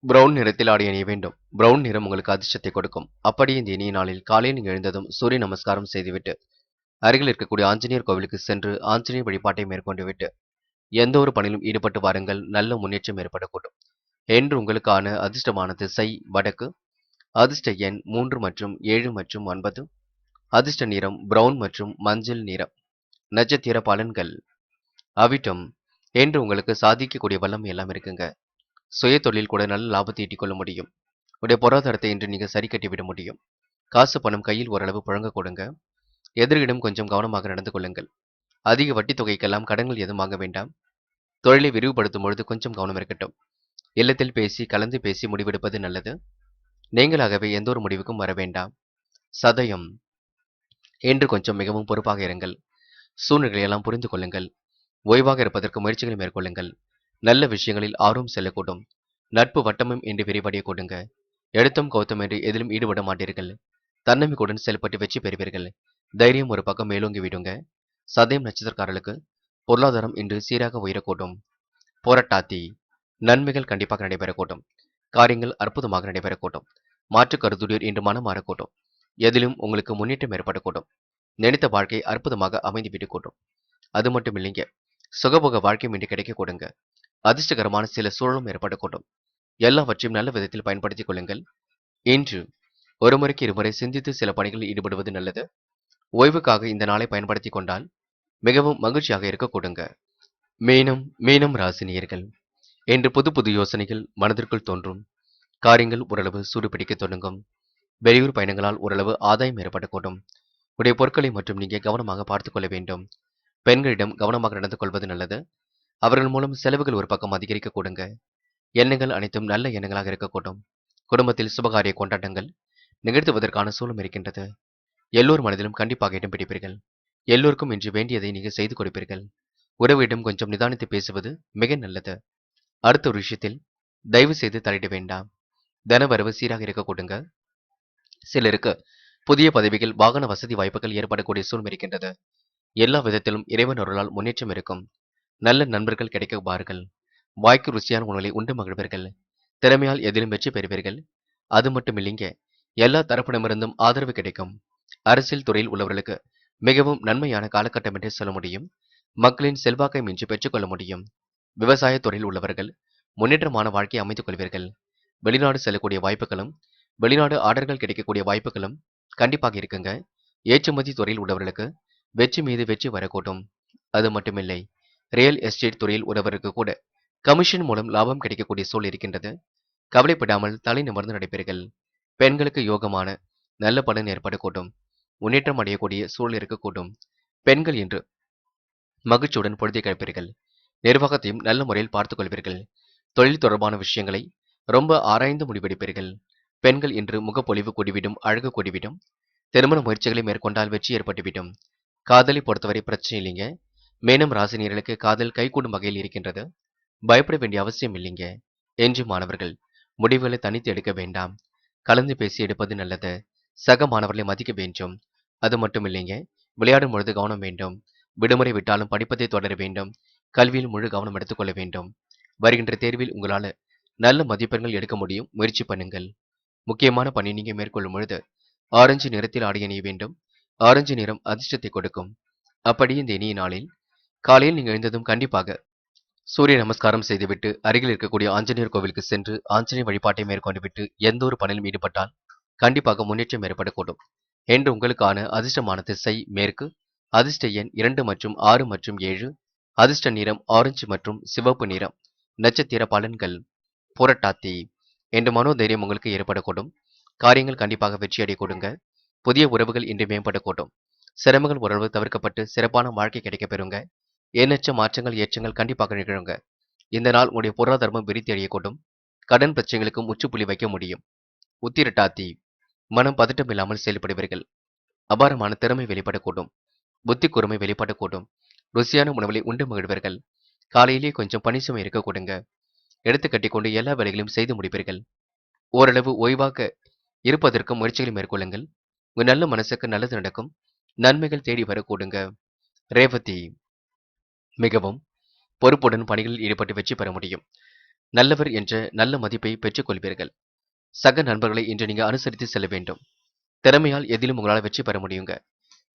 பிரவுன் நிறத்தில் ஆடை அணிய வேண்டும். பிரவுன் நிறம் உங்களுக்கு அதிர்ஷ்டத்தை கொடுக்கும். அப்படியே இந்த இனிய நாளில் காலையில் நீங்க எழுந்ததும் சூரிய நமஸ்காரம் செய்துவிட்டு அருகில் இருக்கக்கூடிய ஆஞ்சநேயர் கோவிலுக்கு சென்று ஆஞ்சநேயர் வழிபாட்டை மேற்கொண்டு விட்டு எந்த ஒரு பணியிலும் ஈடுபட்டு வாருங்கள். நல்ல முன்னேற்றம் ஏற்படக்கூடும். என்று உங்களுக்கான அதிர்ஷ்டமான திசை வடக்கு. அதிர்ஷ்ட எண் 3 மற்றும் 7 மற்றும் 9. அதிர்ஷ்ட நிறம் பிரவுன் மற்றும் மஞ்சள் நிறம். நட்சத்திர பலன்கள். அவிட்டம் என்று உங்களுக்கு சாதிக்கக்கூடிய வல்லமை எல்லாம் இருக்குங்க. சுய தொழில் கூட நல்ல லாபத்தை ஈட்டிக் கொள்ள முடியும். உடைய பொருளாதாரத்தை இன்று நீங்க சரி கட்டி விட முடியும். காசு பணம் கையில் ஓரளவு புழங்க கொடுங்க. எதிரிடம் கொஞ்சம் கவனமாக நடந்து கொள்ளுங்கள். அதிக வட்டி தொகைக்கெல்லாம் கடன்கள் எதுவும் வாங்க வேண்டாம். தொழிலை விரிவுபடுத்தும் பொழுது கொஞ்சம் கவனம் இருக்கட்டும். இல்லத்தில் பேசி கலந்து பேசி முடிவெடுப்பது நல்லது. நீங்களாகவே எந்த ஒரு முடிவுக்கும் வர வேண்டாம். சதயம் என்று கொஞ்சம் மிகவும் பொறுப்பாக இருங்கள். சூழ்நிலைகளை எல்லாம் புரிந்து கொள்ளுங்கள். ஓய்வாக இருப்பதற்கு முயற்சிகளை மேற்கொள்ளுங்கள். நல்ல விஷயங்களில் ஆர்வம் செல்லக்கூடும். நட்பு வட்டமும் இன்று விரிவடைய கொடுங்க. எடுத்தும் கௌத்தம் என்று எதிலும் ஈடுபட மாட்டீர்கள். தன்னம்பிக்கையுடன் செயல்பட்டு வெற்றி பெறுவீர்கள். தைரியம் ஒரு பக்கம் மேலோங்கி விடுங்க. சதயம் நட்சத்திரக்காரர்களுக்கு பொருளாதாரம் இன்று சீராக உயரக்கூடும். போராட்டாத்தி நன்மைகள் கண்டிப்பாக நடைபெறக்கூடும். காரியங்கள் அற்புதமாக நடைபெறக்கூடும். மாற்று கருத்துடையோர் இன்று மனம் மாறக்கூடும். எதிலும் உங்களுக்கு முன்னேற்றம் ஏற்படக்கூடும். நினைத்த வாழ்க்கை அற்புதமாக அமைந்து விடக்கூடும். அது மட்டும் இல்லைங்க, சுகபோக வாழ்க்கையும் இன்று கிடைக்க கொடுங்க. அதிர்ஷ்டகரமான சில சூழலும் ஏற்படக்கூடும். எல்லாவற்றையும் நல்ல விதத்தில் பயன்படுத்திக் கொள்ளுங்கள். இன்று ஒரு முறைக்கு இருமுறை சிந்தித்து சில பணிகளில் ஈடுபடுவது நல்லது. ஓய்வுக்காக இந்த நாளை பயன்படுத்திக் கொண்டால் மிகவும் மகிழ்ச்சியாக இருக்க கொடுங்க. மீனம் ராசினியர்கள். இன்று புது புது யோசனைகள் மனதிற்குள் தோன்றும். காரியங்கள் ஓரளவு சூடுபிடிக்க தொடங்கும். வெளியூர் பயணங்களால் ஓரளவு ஆதாயம் ஏற்படக்கூடும். உடைய பொருட்களை மற்றும் நீங்க கவனமாக பார்த்துக் கொள்ள வேண்டும். பெண்களிடம் கவனமாக நடந்து கொள்வது நல்லது. அவர்கள் மூலம் செலவுகள் ஒரு பக்கம் அதிகரிக்க கொடுங்க. எண்ணங்கள் அனைத்தும் நல்ல எண்ணங்களாக இருக்கக்கூடும். குடும்பத்தில் சுபகாரிய கொண்டாட்டங்கள் நிகழ்த்துவதற்கான சூழலும் இருக்கின்றது. எல்லோர் மனதிலும் கண்டிப்பாக இடம் பிடிப்பீர்கள். எல்லோருக்கும் இன்று வேண்டியதை நீங்க செய்து கொடுப்பீர்கள். உறவிடம் கொஞ்சம் நிதானித்து பேசுவது மிக நல்லது. அடுத்த ஒரு விஷயத்தில் தயவு செய்து தலையிட வேண்டாம். தனவரவு சீராக இருக்க கொடுங்க. சிலருக்கு புதிய பதவிகள் வாகன வசதி வாய்ப்புகள் ஏற்படக்கூடிய சூழ்நிலை இருக்கின்றது. எல்லா விதத்திலும் இறைவன் அருளால் முன்னேற்றம் இருக்கும். நல்ல நண்பர்கள் கிடைக்க பாருங்கள். வாய்க்கு ருசியான உணவுகளை உண்டு மகிழ்வீர்கள். திறமையால் எதிலும் வெற்றி பெறுவீர்கள். அது மட்டும் இல்லைங்க, எல்லா தரப்பிடமிருந்தும் ஆதரவு கிடைக்கும். அரசியல் துறையில் உள்ளவர்களுக்கு மிகவும் நன்மையான காலகட்டம் என்றே சொல்ல முடியும். மக்களின் செல்வாக்கை மிஞ்சி பெற்றுக்கொள்ள முடியும். விவசாய துறையில் உள்ளவர்கள் முன்னேற்றமான வாழ்க்கையை அமைத்துக் கொள்வீர்கள். வெளிநாடு செல்லக்கூடிய வாய்ப்புகளும், வெளிநாடு ஆர்டர்கள் கிடைக்கக்கூடிய வாய்ப்புகளும் கண்டிப்பாக இருக்குங்க. ஏற்றுமதி துறையில் உள்ளவர்களுக்கு வெற்றி மீது வெற்றி வரக்கூடும். அது மட்டுமில்லை, ரியல் எஸ்டேட் துறையில் உள்ளவருக்கு கூட கமிஷன் மூலம் லாபம் கிடைக்கக்கூடிய சூழல் இருக்கின்றது. கவலைப்படாமல் தலை நிமிர்ந்து நடைபெறுங்கள். பெண்களுக்கு யோகமான நல்ல பலன் ஏற்படக்கூடும். முன்னேற்றம் அடையக்கூடிய சூழல் இருக்கக்கூடும். பெண்கள் என்று மகிழ்ச்சியுடன் பொழுதை கழிப்பீர்கள். நிர்வாகத்தையும் நல்ல முறையில் பார்த்துக் கொள்வீர்கள். தொழில் தொடர்பான விஷயங்களை ரொம்ப ஆராய்ந்து முடிவெடுப்பீர்கள். பெண்கள் இன்று முகப்பொலிவு கூடிவிடும், அழகு கூடிவிடும். திருமண முயற்சிகளை மேற்கொண்டால் வெற்றி ஏற்பட்டுவிடும். காதலை பொறுத்தவரை பிரச்சனை இல்லைங்க. மேனம் ராசினியர்களுக்கு காதல் கைகூடும் வகையில் இருக்கின்றது. பயப்பட வேண்டிய அவசியம் இல்லைங்க. என்று மாணவர்கள் முடிவுகளை தனித்து எடுக்க வேண்டாம். கலந்து பேசி எடுப்பது நல்லது. சக மாணவர்களை மதிக்க வேண்டும். அது மட்டும் இல்லைங்க. விளையாடும் பொழுது கவனம் வேண்டும். விடுமுறை விட்டாலும் படிப்பதை தொடர வேண்டும். கல்வியில் முழு கவனம் எடுத்துக்கொள்ள வேண்டும். வருகின்ற தேர்வில் உங்களால நல்ல மதிப்பெண்கள் எடுக்க முடியும். முயற்சி பண்ணுங்கள். முக்கியமான பணி நீங்க மேற்கொள்ளும் பொழுது ஆரஞ்சு நிறத்தில் ஆடை அணிய வேண்டும். ஆரஞ்சு நிறம் அதிர்ஷ்டத்தை கொடுக்கும். அப்படி இந்த இனிய நாளில் காலையில் நீங்க எழுந்ததும் கண்டிப்பாக சூரிய நமஸ்காரம் செய்துவிட்டு அருகில் இருக்கக்கூடிய ஆஞ்சநேயர் கோவிலுக்கு சென்று ஆஞ்சநேயர் வழிபாட்டை மேற்கொண்டு விட்டு எந்த ஒரு பணியிலும் ஈடுபட்டால் கண்டிப்பாக முன்னேற்றம் ஏற்படக்கூடும். என்று உங்களுக்கான அதிர்ஷ்டமான திசை மேற்கு. அதிர்ஷ்ட எண் 2 மற்றும் 6 மற்றும் 7. அதிர்ஷ்ட நிறம் ஆரஞ்சு மற்றும் சிவப்பு நிறம். நட்சத்திர பலன்கள் புரட்டாதி. என்று மனோதைரியம் உங்களுக்கு ஏற்படக்கூடும். காரியங்கள் கண்டிப்பாக வெற்றியடை கொடுங்க. புதிய உறவுகள் இன்று மேம்படக்கூடும். சிரமங்கள் ஓரளவு தவிர்க்கப்பட்டு சிறப்பான வாழ்க்கை கிடைக்கப் பெறுங்க. எண்ணற்ற மாற்றங்கள் ஏற்றங்கள் கண்டிப்பாக நிகழுங்க. இந்த நாள் உங்களுடைய பொருளாதாரமும் விருத்தி அடையக்கூடும். கடன் பிரச்சனைகளுக்கும் முற்றுப்புள்ளி வைக்க முடியும். உத்திரட்டாதி. மனம் பதட்டம் இல்லாமல் செயல்படுவீர்கள். அபாரமான திறமை வெளிப்படக்கூடும். புத்தி கூர்மை வெளிப்படக்கூடும். ருசியான உணவுகளை உண்டு மகிழ்வீர்கள். காலையிலேயே கொஞ்சம் பணி சுமை இருக்க கொடுங்க. எடுத்து கட்டிக்கொண்டு எல்லா வேலைகளையும் செய்து முடிப்பீர்கள். ஓரளவு ஓய்வாக இருப்பதற்கு முயற்சிகளை மேற்கொள்ளுங்கள். உங்க நல்ல மனசுக்கு நல்லது நடக்கும். நன்மைகள் தேடி வரக்கூடுங்க. ரேவதி. மிகவும் பொறுப்புடன் பணிகளில் ஈடுபட்டு வெற்றி பெற முடியும். நல்லவர் என்ற நல்ல மதிப்பை பெற்றுக் கொள்வீர்கள். சக நண்பர்களை இன்று நீங்க அனுசரித்து செல்ல வேண்டும். திறமையால் எதிலும் உங்களால் வெற்றி பெற முடியுங்க.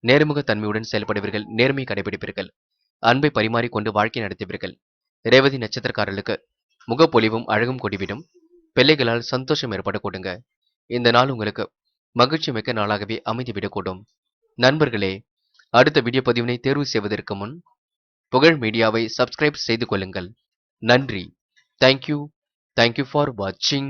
நேர்முக தன்மையுடன் செயல்படுவீர்கள். நேர்மை கடைபிடிப்பீர்கள். அன்பை பரிமாறிக்கொண்டு வாழ்க்கை நடத்துவீர்கள். ரேவதி நட்சத்திரக்காரர்களுக்கு முகப்பொலிவும் அழகும் கூடிவிடும். பிள்ளைகளால் சந்தோஷம் ஏற்பட கொடுங்க. இந்த நாள் உங்களுக்கு மகிழ்ச்சி மிக்க நாளாகவே அமைந்துவிடக்கூடும். நண்பர்களே, அடுத்த வீடியோ பதிவினை தேர்வு செய்வதற்கு முன் புகழ் மீடியாவை சப்ஸ்கிரைப் செய்து கொள்ளுங்கள். நன்றி. தேங்க்யூ. தேங்க்யூ ஃபார் வாட்சிங்.